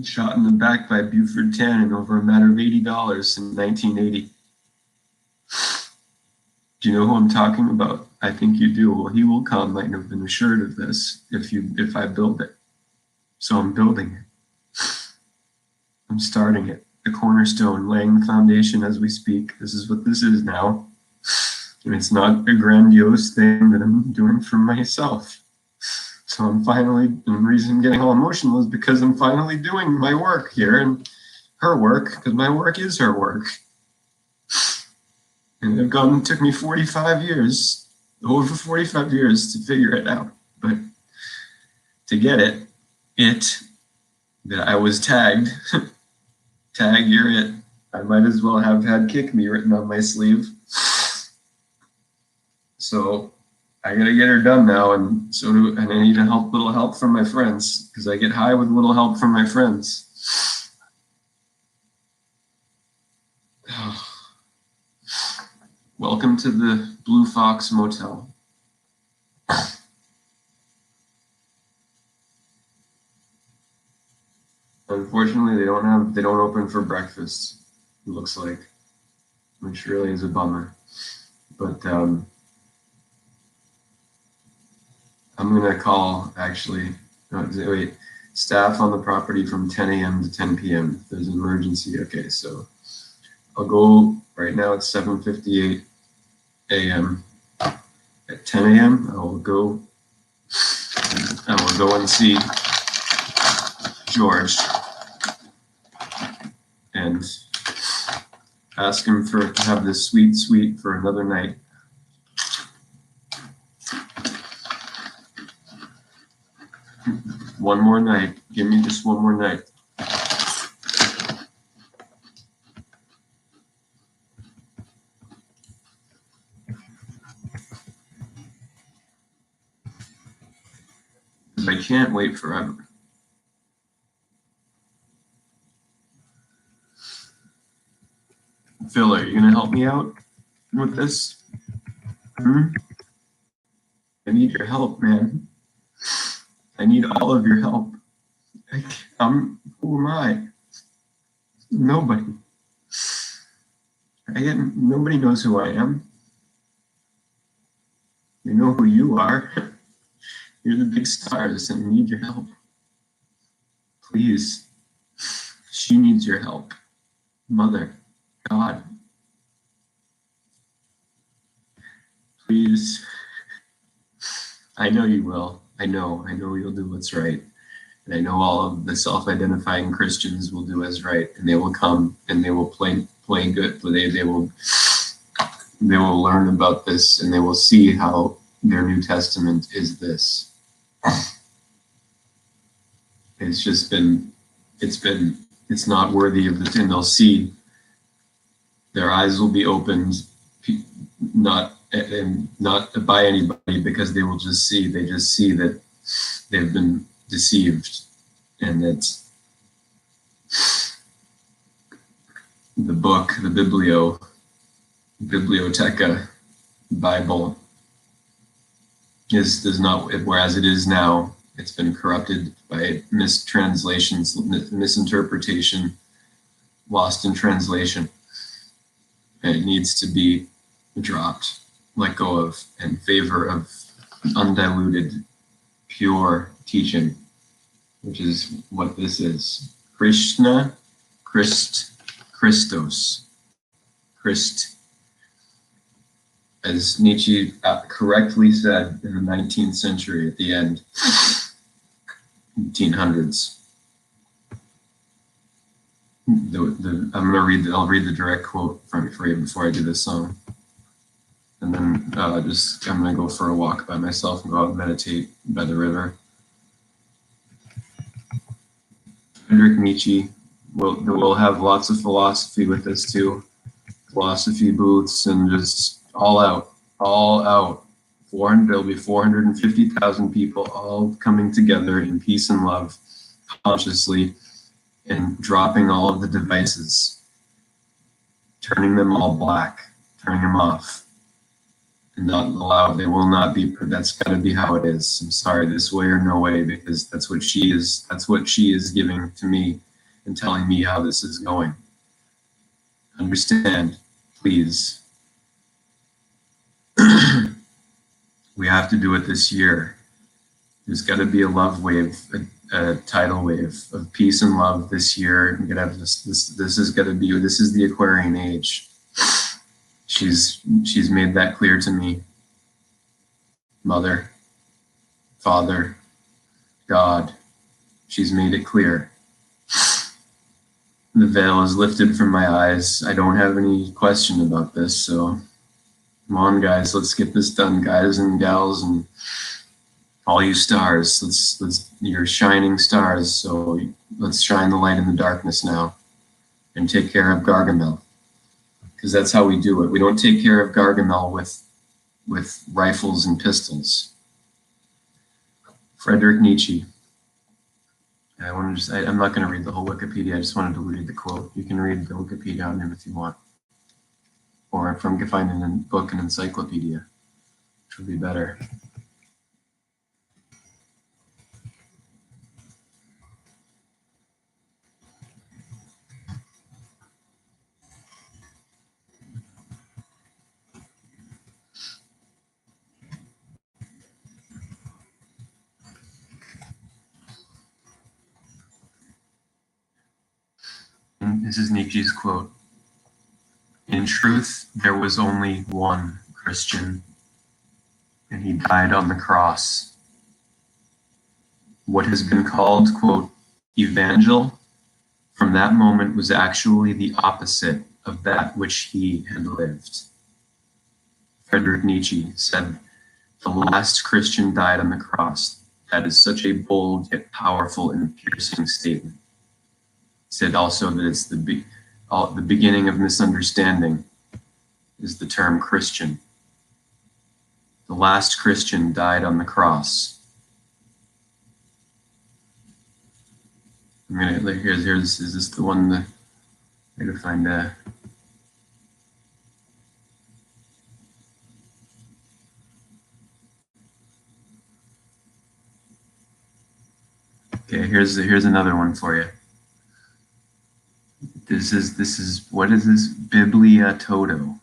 Shot in the back by Buford Tannen over a matter of $80 in 1980. Do you know who I'm talking about? I think you do. Well, he will come. I have been assured of this if I build it. So I'm building it. I'm starting it. The cornerstone, laying the foundation as we speak. This is what this is now. And it's not a grandiose thing that I'm doing for myself. So and the reason I'm getting all emotional is because I'm finally doing my work here and her work, because my work is her work. And it took me 45 years, over 45 years to figure it out. But to get it, that I was tagged, tag, you're it. I might as well have had kick me written on my sleeve. So I gotta get her done now, and and I need a little help from my friends, because I get high with a little help from my friends. Welcome to the Blue Fox Motel. Unfortunately, they don't open for breakfast, it looks like, which really is a bummer. But I'm gonna call staff on the property from 10 a.m. to 10 p.m. if there's an emergency. Okay, so I'll go right now. It's 7:58 a.m. At 10 a.m. I will go and see George and ask him to have this sweet sweet for another night. One more night. Give me just one more night. I can't wait forever. Phil, are you going to help me out with this? I need your help, man. I need all of your help. Who am I? Nobody. Nobody knows who I am. You know who you are. You're the big stars and I need your help. Please. She needs your help. Mother, God. Please. I know you will. I know you'll do what's right. And I know all of the self-identifying Christians will do what's right, and they will come and they will play good. They will learn about this, and they will see how their New Testament is this. It's not worthy of the, and they'll see, their eyes will be opened, not by anybody, because they just see that they've been deceived, and that the book, the Bibliotheca, Bible, does not, whereas it is now, it's been corrupted by mistranslations, misinterpretation, lost in translation, and it needs to be dropped, let go of, in favor of undiluted, pure teaching, which is what this is. Krishna, Christos, Christ. As Nietzsche correctly said in the 19th century at the end, 1800s. I'll read the direct quote for you before I do this song. And then I'm gonna go for a walk by myself and go out and meditate by the river. Friedrich Nietzsche will have lots of philosophy with us too. Philosophy booths and just all out. There'll be 450,000 people all coming together in peace and love, consciously, and dropping all of the devices, turning them all black, turning them off, and not allow. They will not be. That's got to be how it is. I'm sorry, this way or no way, because that's what she is. That's what she is giving to me and telling me how this is going. Understand, please. We have to do it this year. There's got to be a love wave, a tidal wave of peace and love this year. We're gonna have this is got to be. This is the Aquarian age. She's made that clear to me. Mother, Father, God. She's made it clear. The veil is lifted from my eyes. I don't have any question about this. So, come on, guys. Let's get this done, guys and gals, and all you stars. You're shining stars. So let's shine the light in the darkness now, and take care of Gargamel, because that's how we do it. We don't take care of Gargamel with rifles and pistols. Friedrich Nietzsche. I'm not going to read the whole Wikipedia. I just wanted to read the quote. You can read the Wikipedia on him if you want, or if I'm finding a book, an encyclopedia, which would be better. And this is Nietzsche's quote. In truth, there was only one Christian, and he died on the cross. What has been called, quote, evangel from that moment was actually the opposite of that which he had lived. Friedrich Nietzsche said, "The last Christian died on the cross." That is such a bold yet powerful and piercing statement. He said also that it's the beginning of misunderstanding is the term Christian. The last Christian died on the cross. I'm gonna here's is this the one that I gotta find okay, here's another one for you. This is what is this? Biblia Toto.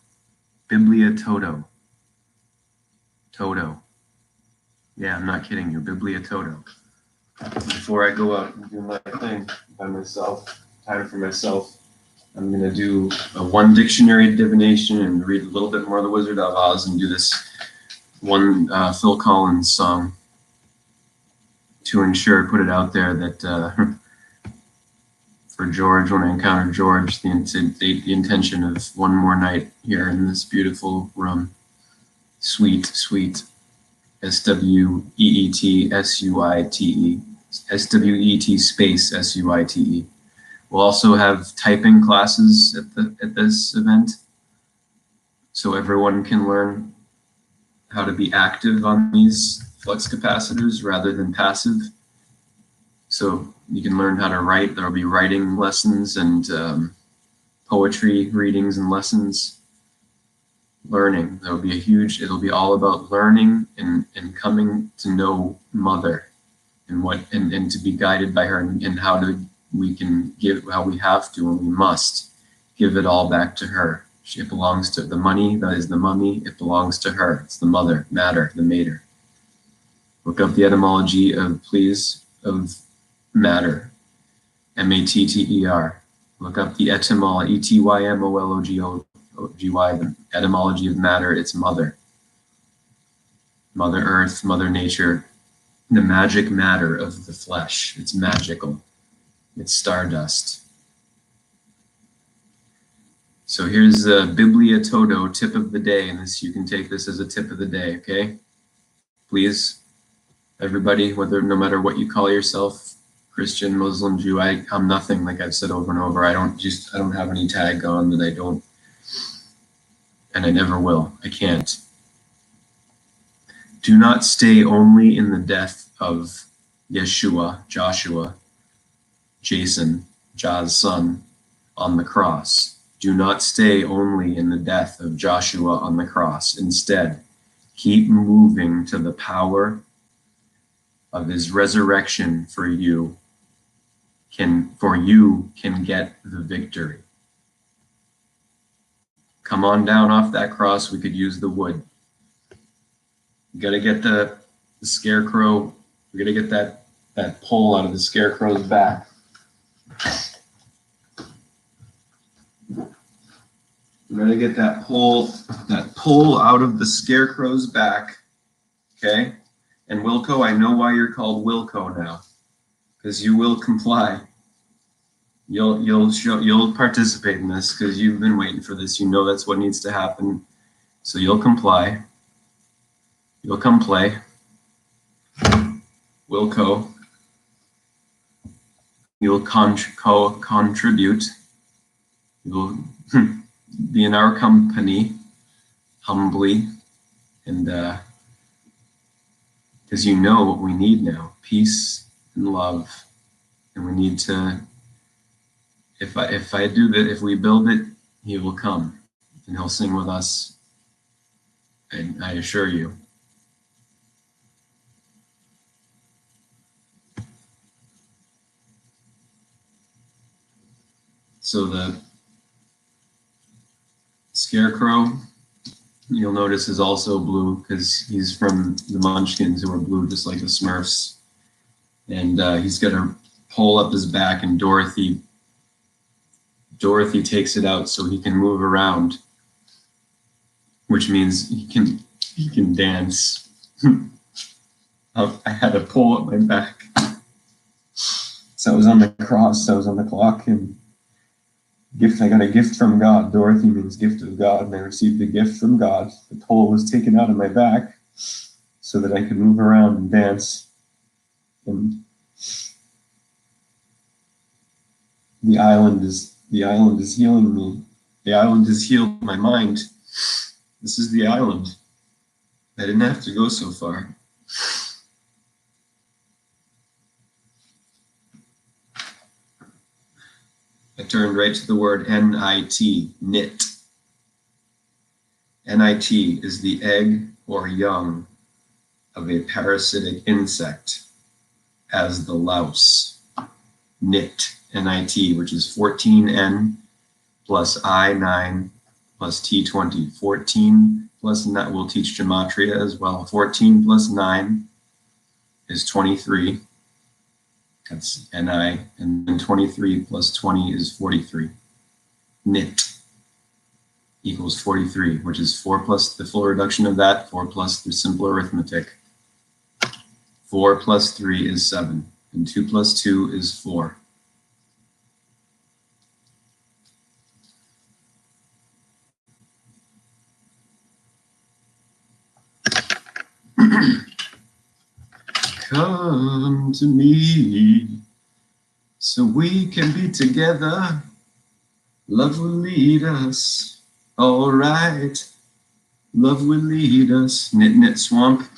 Biblia Toto. Toto. Yeah, I'm not kidding you. Biblia Toto. Before I go out and do my thing by myself, time for myself, I'm gonna do a one dictionary divination and read a little bit more of the Wizard of Oz and do this one Phil Collins song to ensure, put it out there that for George, when I encounter George, the intention of one more night here in this beautiful room. Sweet, sweet. SWEET SUITE. SWEET space SUITE. We'll also have typing classes at this event, so everyone can learn how to be active on these flux capacitors rather than passive. So you can learn how to write. There will be writing lessons and poetry readings and lessons. Learning. There will be it'll be all about learning and coming to know Mother and and to be guided by her and how we have to and we must give it all back to her. It belongs to the money, that is the mummy, it belongs to her. It's the mother, matter, the mater. Look up the etymology of matter, M-A-T-T-E-R. Look up the etymology, E-T-Y-M-O-L-O-G-O-G-Y, the etymology of matter, it's mother. Mother Earth, Mother Nature, the magic matter of the flesh. It's magical. It's stardust. So here's the Biblia Toto tip of the day, and you can take this as a tip of the day, okay? Please, everybody, no matter what you call yourself, Christian, Muslim, Jew, I'm nothing, like I've said over and over. I don't have any tag on that I don't, and I never will. I can't. Do not stay only in the death of Yeshua, Joshua, Jason, Jah's son, on the cross. Do not stay only in the death of Joshua on the cross. Instead, keep moving to the power of his resurrection for you can get the victory. Come on down off that cross. We could use the wood. You got to get the scarecrow. We got to get that pole out of the scarecrow's back. We're gonna get that pole out of the scarecrow's back, okay? And Wilco, I know why you're called Wilco now, because you will comply. You'll participate in this because you've been waiting for this. You know that's what needs to happen, so you'll comply. You'll come play, Wilco. You'll contribute. You'll be in our company humbly, and because you know what we need now, peace and love, and we need to. If I do that, if we build it, he will come and he'll sing with us, and I assure you. So the scarecrow, you'll notice, is also blue because he's from the Munchkins, who are blue just like the Smurfs. And he's got a pole up his back, and Dorothy takes it out so he can move around, which means he can dance. I had a pole up my back. So I was on the cross, I was on the clock, and I got a gift from God. Dorothy means gift of God, and I received a gift from God. The toll was taken out of my back so that I could move around and dance. And the island is healing me. The island has healed my mind. This is the island. I didn't have to go so far. I turned right to the word N-I-T, knit. Nit is the egg or young of a parasitic insect, as the louse. Knit, Nit, which is 14N plus I9 plus T20. 14 plus 9, we'll teach gematria as well. 14 plus 9 is 23. That's Ni. And then 23 plus 20 is 43. Knit equals 43, which is 4 plus the full reduction of that, 4 plus the simple arithmetic. 4 plus 3 is 7, and 2 plus 2 is 4. Come to me so we can be together. Love will lead us. All right. Love will lead us. Knit, knit, swamp.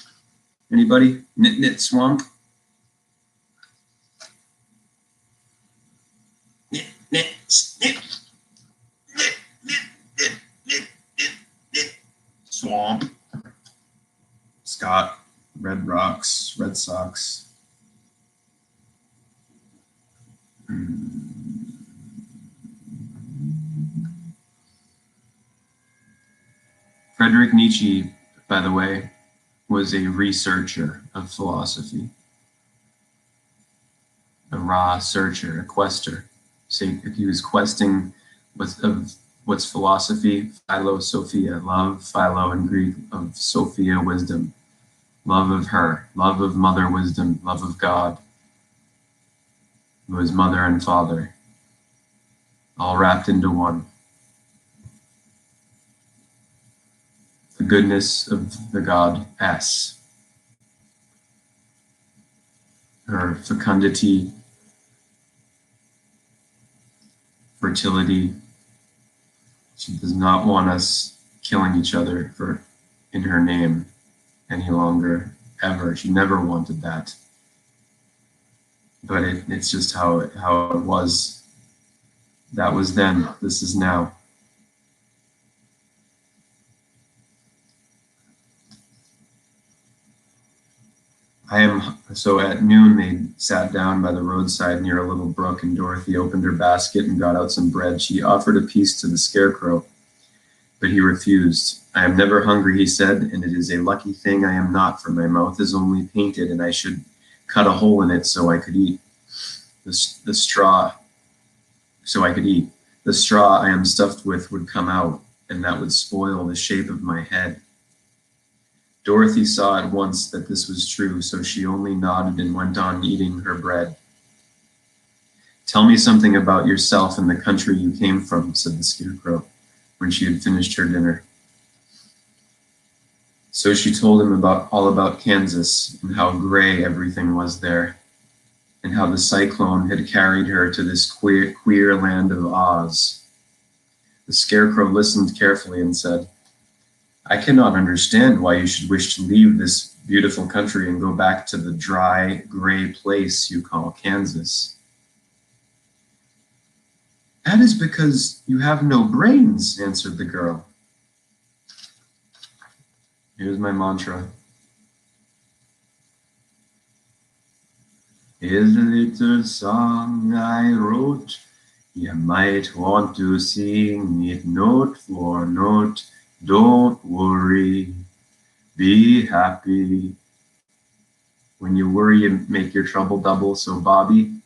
Anybody? Knit, knit, swamp. Knit, knit, knit. Knit, knit, knit, knit, knit, knit. Swamp. Scott. Red Rocks. Red Sox. Friedrich Nietzsche, by the way, was a researcher of philosophy, a raw searcher, a quester. So he was questing what's philosophy, philosophia, love, philo in Greek, of Sophia, wisdom, love of her, love of mother wisdom, love of God, who is mother and father, all wrapped into one. The goodness of the God S. Her fecundity, fertility. She does not want us killing each other in her name any longer, ever. She never wanted that. But it's just how it was. That was then, this is now. So at noon, they sat down by the roadside near a little brook, and Dorothy opened her basket and got out some bread. She offered a piece to the scarecrow, but he refused. I am never hungry, he said, and it is a lucky thing I am not, for my mouth is only painted, and I should cut a hole in it so I could eat. The straw I am stuffed with would come out, and that would spoil the shape of my head. Dorothy saw at once that this was true, so she only nodded and went on eating her bread. Tell me something about yourself and the country you came from, said the scarecrow, when she had finished her dinner. So she told him all about Kansas, and how gray everything was there, and how the cyclone had carried her to this queer land of Oz. The scarecrow listened carefully and said, I cannot understand why you should wish to leave this beautiful country and go back to the dry, gray place you call Kansas. That is because you have no brains, answered the girl. Here's my mantra. Here's a little song I wrote. You might want to sing it note for note. Don't worry, be happy. When you worry, you make your trouble double. So Bobby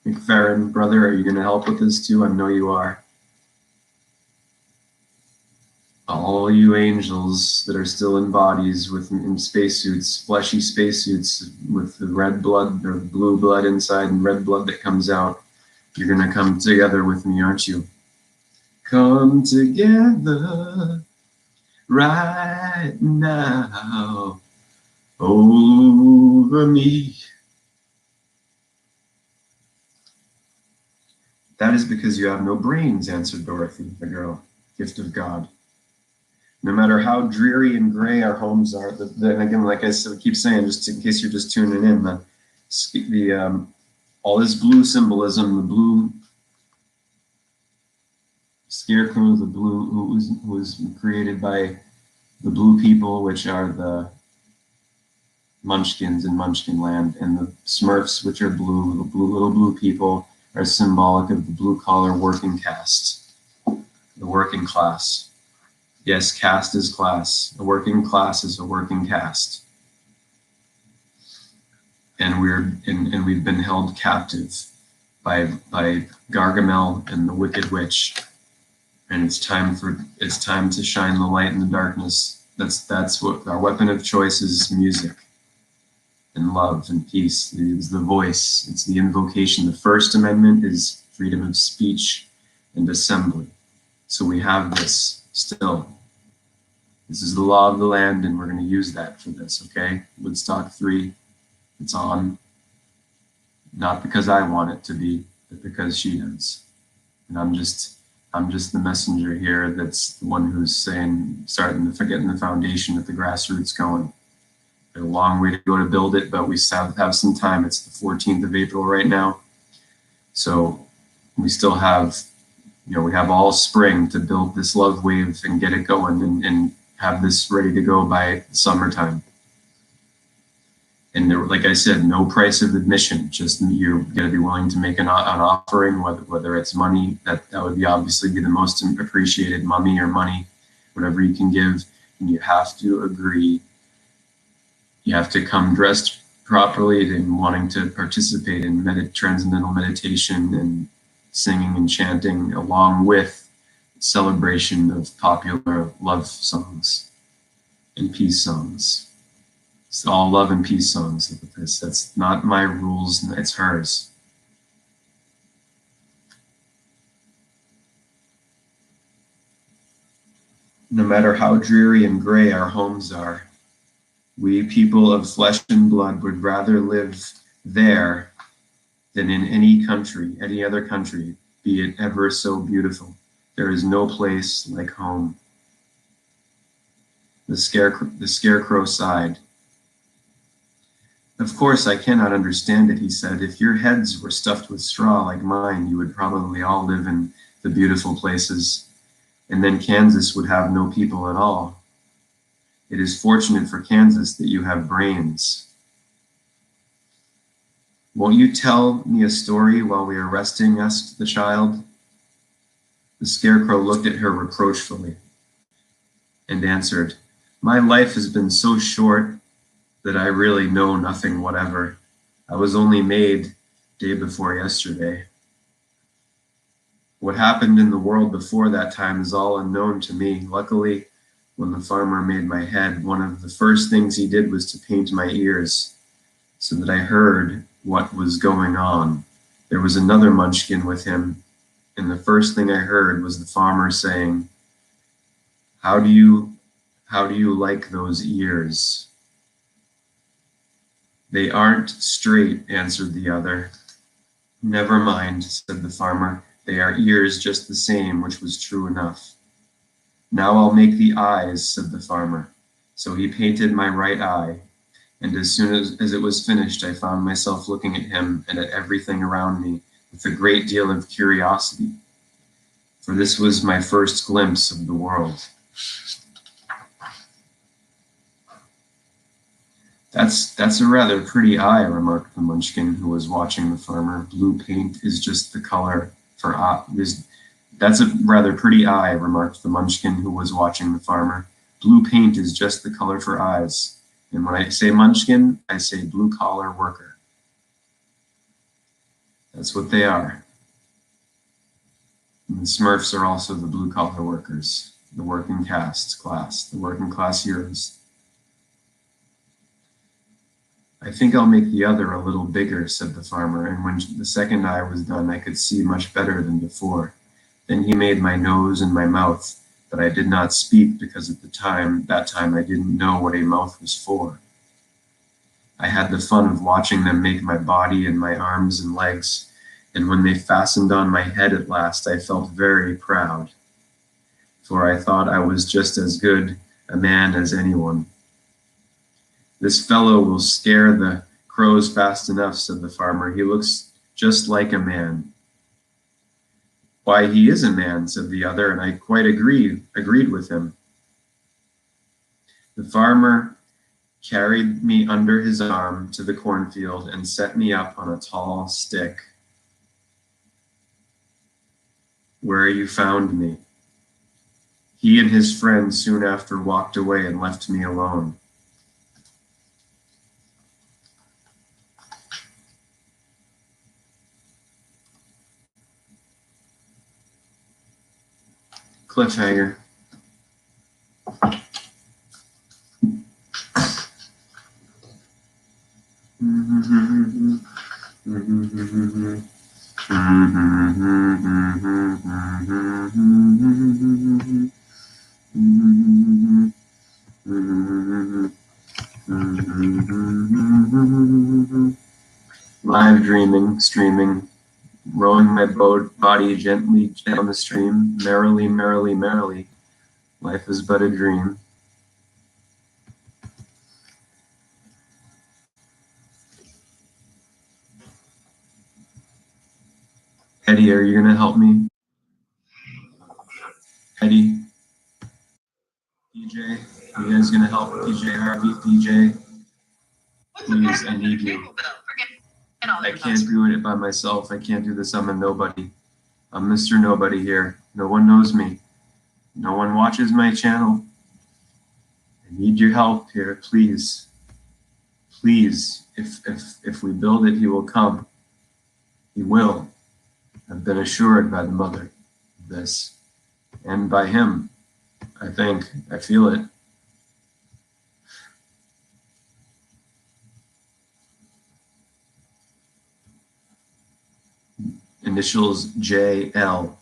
McFerrin, brother, are you going to help with this too? I know you are. all you angels that are still in bodies in spacesuits, fleshy spacesuits with the red blood or blue blood inside and red blood that comes out, you're going to come together with me, aren't you? Come together right now over me. That is because you have no brains, answered Dorothy, the girl, gift of God. No matter how dreary and gray our homes are, and again, like I keep saying, just in case you're just tuning in, the all this blue symbolism, the blue scarecrow, the blue who was created by the blue people, which are the Munchkins in Munchkin Land, and the Smurfs, which are blue, little blue people, are symbolic of the blue collar working caste, the working class. Yes, caste is class. A working class is a working caste. And we've been held captive by Gargamel and the Wicked Witch. And it's time to shine the light in the darkness. That's what our weapon of choice is: music and love and peace. It is the voice. It's the invocation. The First Amendment is freedom of speech and assembly. So we have this still. This is the law of the land, and we're going to use that for this, okay? Woodstock 3, it's on. Not because I want it to be, but because she does. And I'm just the messenger here that's the one who's getting the foundation at the grassroots going. There's a long way to go to build it, but we have some time. It's the 14th of April right now. So we still have, we have all spring to build this love wave and get it going and have this ready to go by summertime. And there, like I said, no price of admission. Just you're going to be willing to make an offering, whether it's money. That would be obviously be the most appreciated, money, whatever you can give. And you have to agree. You have to come dressed properly and wanting to participate in transcendental meditation and singing and chanting, along with celebration of popular love songs and peace songs. It's all love and peace songs. That's not my rules, it's hers. No matter how dreary and gray our homes are, we people of flesh and blood would rather live there than in any other country, be it ever so beautiful. There is no place like home. The scarecrow sighed. Of course, I cannot understand it, he said. If your heads were stuffed with straw like mine, you would probably all live in the beautiful places, and then Kansas would have no people at all. It is fortunate for Kansas that you have brains. Won't you tell me a story while we are resting? Asked the child. The scarecrow looked at her reproachfully and answered, My life has been so short that I really know nothing whatever. I was only made day before yesterday. What happened in the world before that time is all unknown to me. Luckily, when the farmer made my head, one of the first things he did was to paint my ears so that I heard what was going on. There was another munchkin with him, and the first thing I heard was the farmer saying, How do you like those ears? They aren't straight, answered the other. Never mind, said the farmer. They are ears just the same, which was true enough. Now I'll make the eyes, said the farmer. So he painted my right eye, and as soon as it was finished, I found myself looking at him and at everything around me with a great deal of curiosity, for this was my first glimpse of the world. That's a rather pretty eye, remarked the munchkin who was watching the farmer. Blue paint is just the color for eyes. That's a rather pretty eye, remarked the munchkin who was watching the farmer. Blue paint is just the color for eyes. And when I say munchkin, I say blue-collar worker. That's what they are. And the Smurfs are also the blue-collar workers. the working class, the working class heroes. I think I'll make the other a little bigger, said the farmer, and when the second eye was done, I could see much better than before. Then he made my nose and my mouth, but I did not speak because at that time I didn't know what a mouth was for. I had the fun of watching them make my body and my arms and legs, and when they fastened on my head at last, I felt very proud, for I thought I was just as good a man as anyone. This fellow will scare the crows fast enough, said the farmer. He looks just like a man. Why, he is a man, said the other, and I quite agreed with him. The farmer carried me under his arm to the cornfield and set me up on a tall stick, where you found me. He and his friends soon after walked away and left me alone. Cliffhanger. Live dreaming, streaming, rowing my body gently down the stream, merrily, merrily, merrily. Life is but a dream. Eddie, are you gonna help me? Eddie? DJ? Are you guys gonna help DJ Harvey? DJ? Please, I need you. I can't do it by myself. I can't do this. I'm a nobody. I'm Mr. Nobody here. No one knows me. No one watches my channel. I need your help here, please. Please, if we build it, he will come. He will. I've been assured by the mother of this. And by him, I think. I feel it. Initials JL.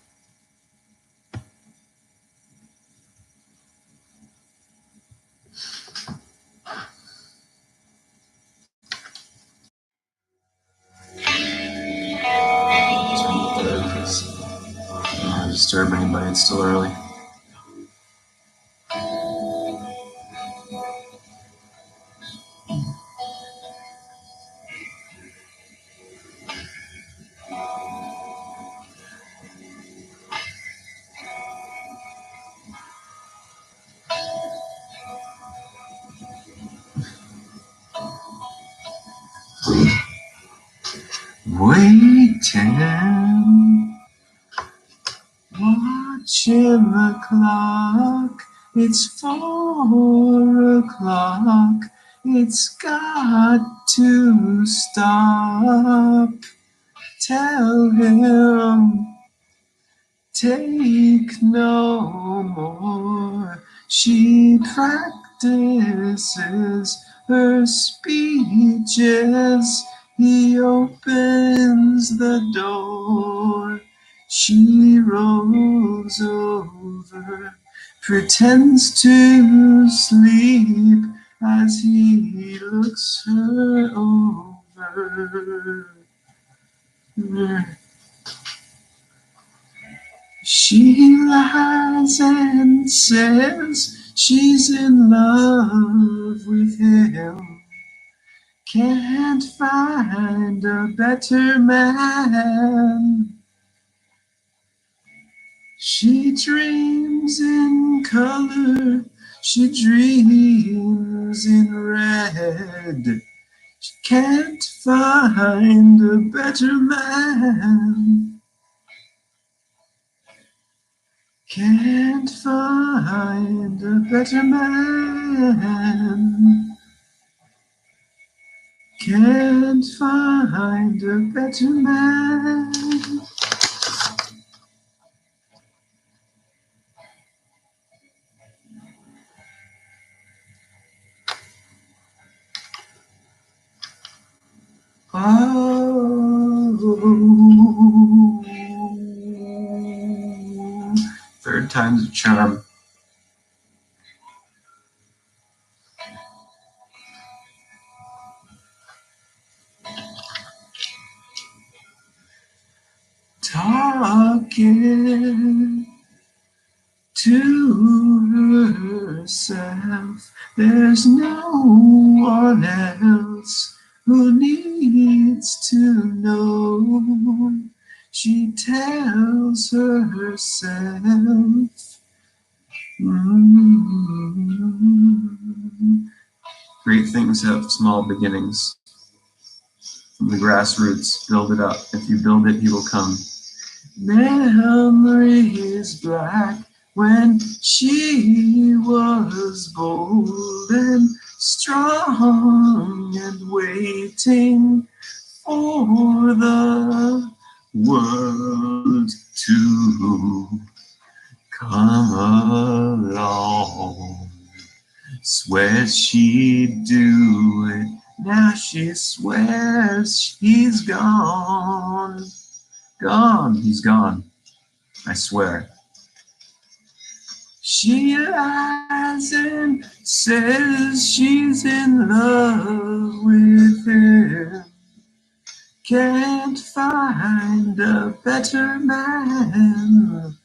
Don't disturb anybody, it's still early. Waiting, watching the clock. It's 4 o'clock. It's got to stop. Tell him, take no more. She practices her speeches. He opens the door. She rolls over, pretends to sleep as he looks her over. She lies and says she's in love with him. Can't find a better man. She dreams in color, she dreams in red. She can't find a better man. Can't find a better man. Can't find a better man. Oh, third time's a charm. Talking to herself. There's no one else who needs to know. She tells herself. Great things have small beginnings. From the grassroots, build it up. If you build it, he will come. Memory is black when she was bold and strong and waiting for the world to come along. Swears she'd do it, now she swears he's gone. Gone, he's gone, I swear. She lies and says she's in love with him. Can't find a better man.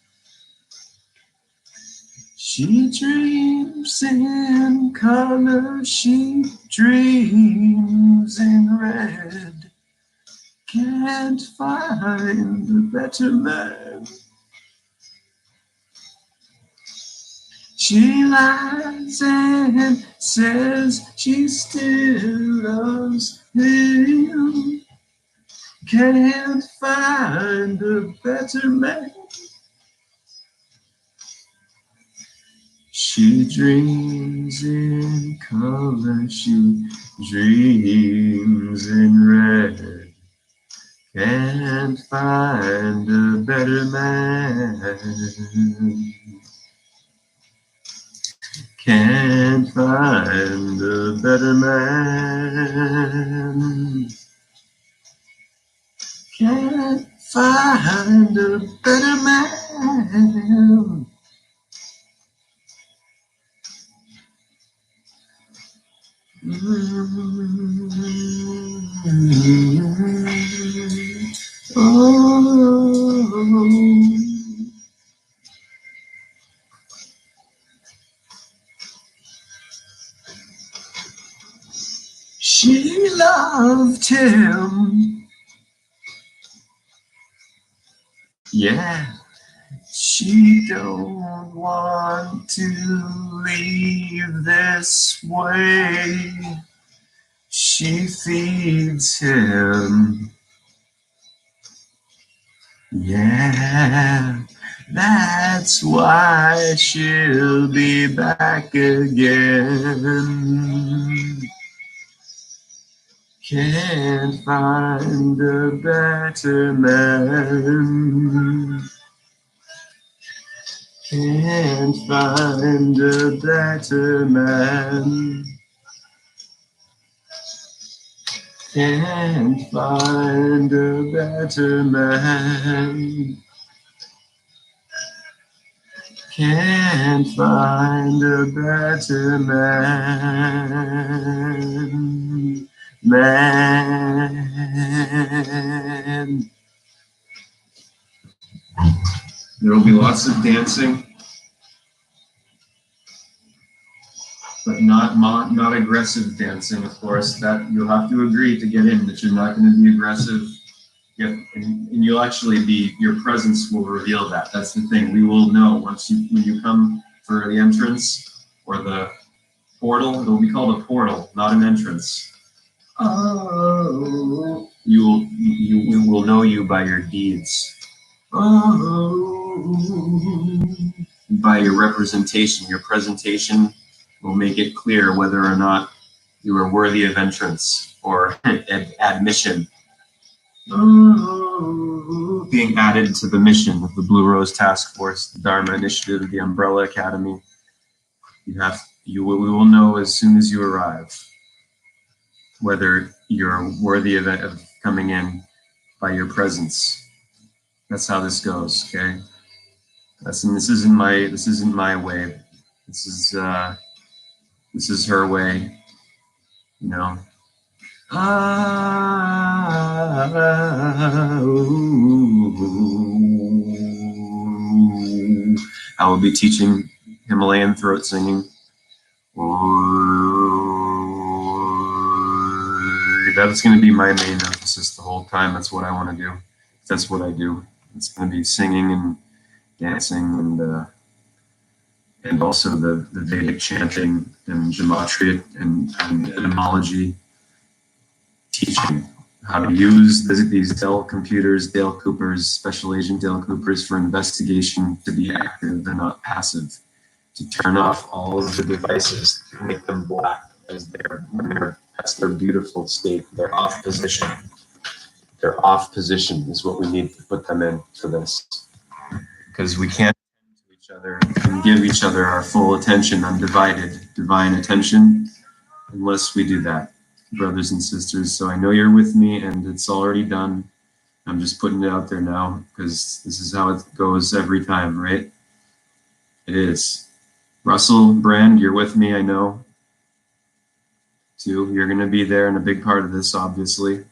She dreams in color, she dreams in red. Can't find a better man. She lies and says she still loves him. Can't find a better man. She dreams in color, she dreams in red. Can't find a better man. Can't find a better man. Can't find a better man. Oh. She loved him. Yeah. She don't want to leave this way. She feeds him. Yeah, that's why she'll be back again. Can't find a better man. Can't find a better man. Can't find a better man. Can't find a better man. Man. There will be lots of dancing, but not aggressive dancing, of course. That you'll have to agree to get in, that you're not going to be aggressive. Yep, and you'll actually be, your presence will reveal that. That's the thing. We will know when you come for the entrance or the portal. It'll be called a portal, not an entrance. Oh, we will know you by your deeds. Oh, by your representation, your presentation will make it clear whether or not you are worthy of entrance or admission. Oh, being added to the mission of the Blue Rose Task Force, the Dharma Initiative, the Umbrella Academy. We will know as soon as you arrive whether you're worthy of coming in by your presence. That's how this goes, okay? This isn't my way. This is her way, you know. I will be teaching Himalayan throat singing. That's going to be my main emphasis the whole time. That's what I want to do. That's what I do. It's going to be singing and dancing and also the Vedic chanting and gematria and etymology, teaching how to use these Dell computers, Dale Coopers, Special Agent Dale Coopers for investigation, to be active and not passive, to turn off all of the devices, to make them black as that's their beautiful state. They're off position. They're off position is what we need to put them in for this. Because we can't to each other and give each other our full attention, undivided, divine attention, unless we do that, brothers and sisters. So I know you're with me and it's already done. I'm just putting it out there now because this is how it goes every time, right? It is. Russell, Brand, you're with me, I know. Too. You're going to be there and a big part of this, obviously.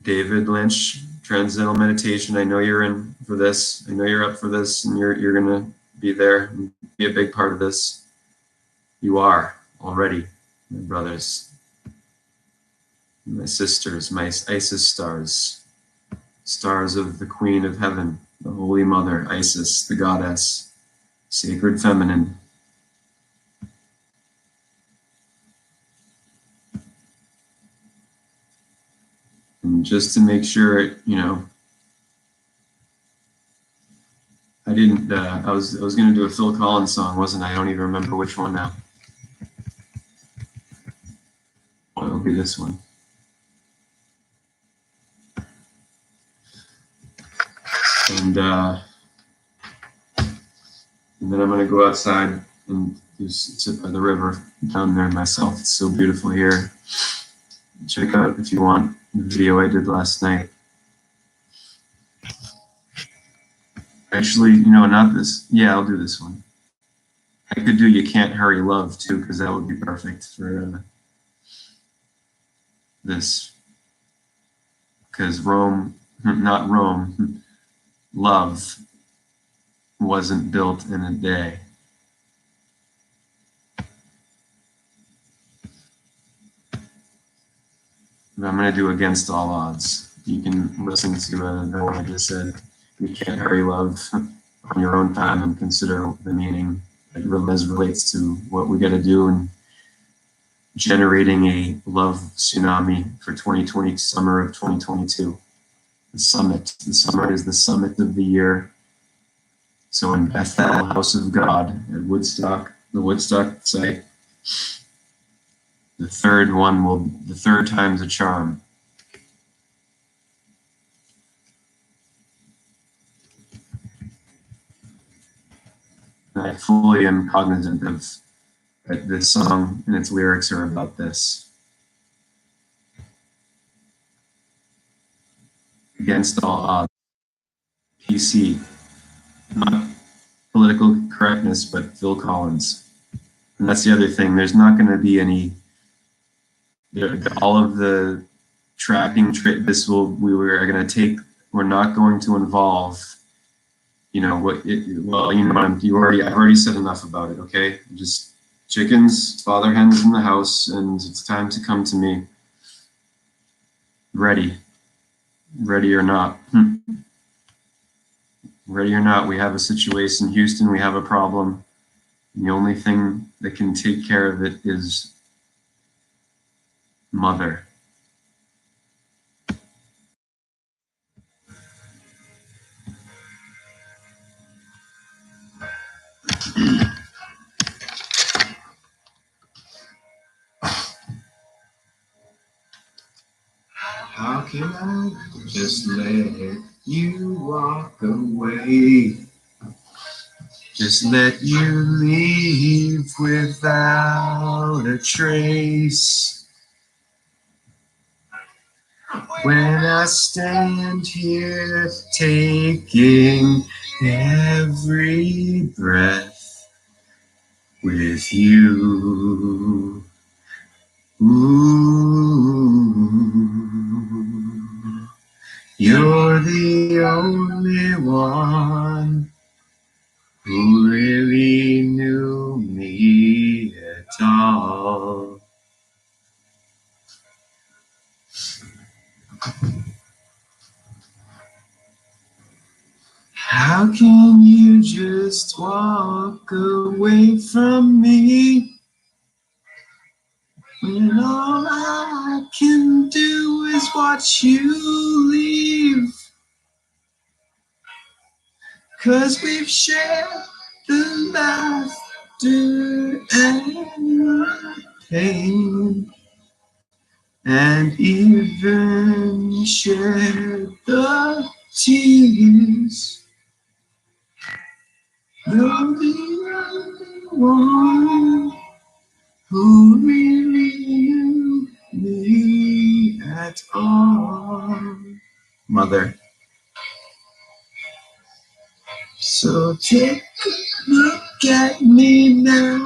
David Lynch, Transcendental Meditation. I know you're in for this. I know you're up for this, and you're going to be there and be a big part of this. You are already, my brothers, my sisters, my Isis stars, stars of the Queen of Heaven, the Holy Mother, Isis, the Goddess, Sacred Feminine. And just to make sure, you know, I didn't. I was going to do a Phil Collins song, wasn't I? I don't even remember which one now. Oh, it'll be this one. And then I'm going to go outside and just sit by the river down there myself. It's so beautiful here. Check out, if you want, the video I did last night. Actually, you know, not this. Yeah, I'll do this one. I could do You Can't Hurry Love, too, because that would be perfect for this. Because not Rome, love wasn't built in a day. I'm going to do Against All Odds. You can listen to the one I just said, You Can't Hurry Love, on your own time and consider the meaning as relates to what we got to do in generating a love tsunami for 2020, summer of 2022. The summit. The summer is the summit of the year. So in Bethel, House of God, at Woodstock, the Woodstock site, the third time's a charm. And I fully am cognizant of that this song and its lyrics are about this. Against all odds. PC. Not political correctness, but Phil Collins. And that's the other thing. There's not going to be any. All of the tracking we're going to take. We're not going to involve. You know what? I've already said enough about it. Okay, just chickens, father hens in the house, and it's time to come to me. Ready or not. Ready or not, we have a situation in Houston. We have a problem. And the only thing that can take care of it is Mother. How can I just let you walk away? Just let you leave without a trace. When I stand here taking every breath with you. Ooh, you're the only one who really knew me at all. How can you just walk away from me when all I can do is watch you leave? 'Cause we've shared the laughter and the pain, and even shared the tears. You're the only one who really knew me at all. Mother. So take a look at me now.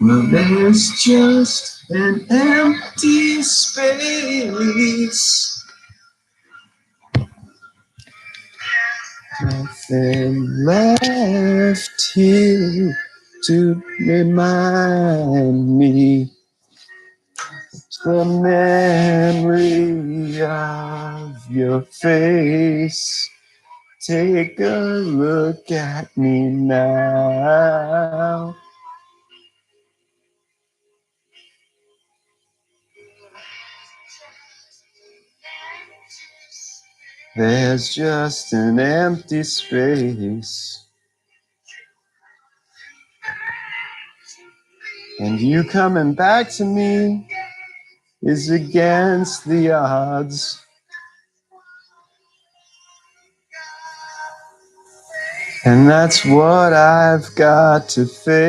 Well, there's just an empty space. Nothing left here to remind me. The memory of your face. Take a look at me now. There's just an empty space. And you coming back to me is against the odds. And that's what I've got to face.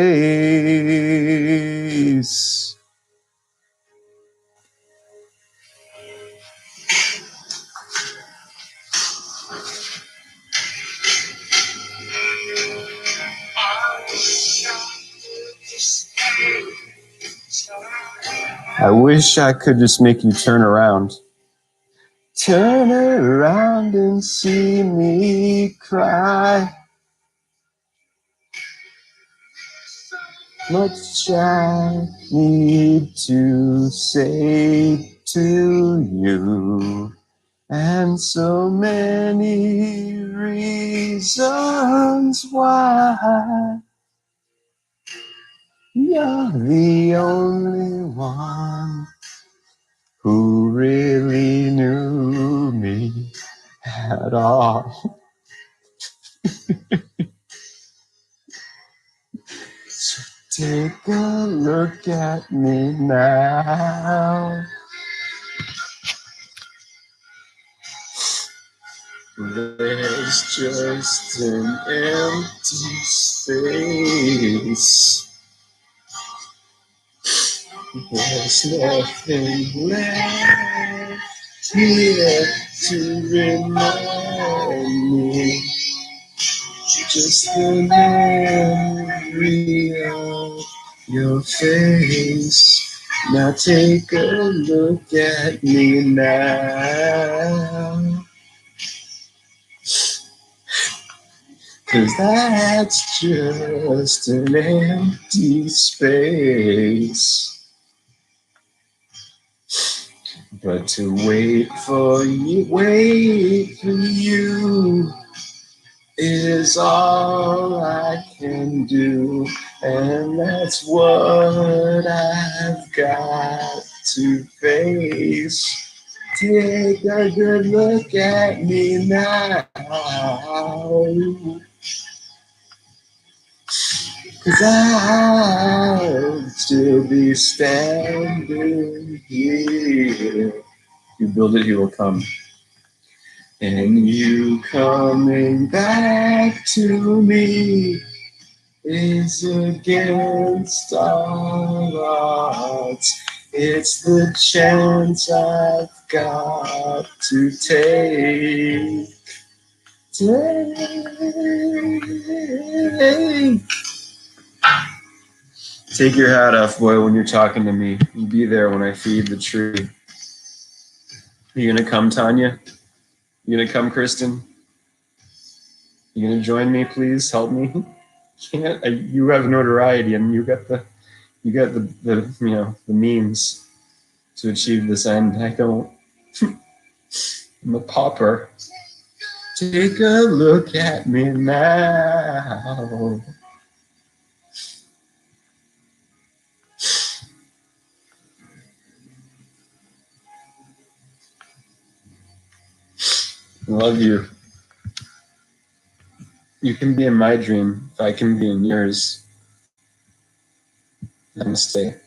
I wish I could just make you turn around. Turn around and see me cry. Much I need to say to you, and so many reasons why. You're the only one who really knew me at all. So take a look at me now. There's just an empty space. There's nothing left here to remind me. Just the memory of your face. Now take a look at me now. 'Cause that's just an empty space. But to wait for you is all I can do, and that's what I've got to face. Take a good look at me now, 'cause I'll still be standing here. You build it, he will come. And you coming back to me is against all odds. It's the chance I've got to take. Take your hat off, boy, when you're talking to me. You be there when I feed the tree. You gonna come, Tanya? You gonna come, Kristen? You gonna join me, please? Help me. You have notoriety, and you got the the means to achieve this end. I don't. I'm a pauper. Take a look at me now. I love you. You can be in my dream if I can be in yours. Namaste.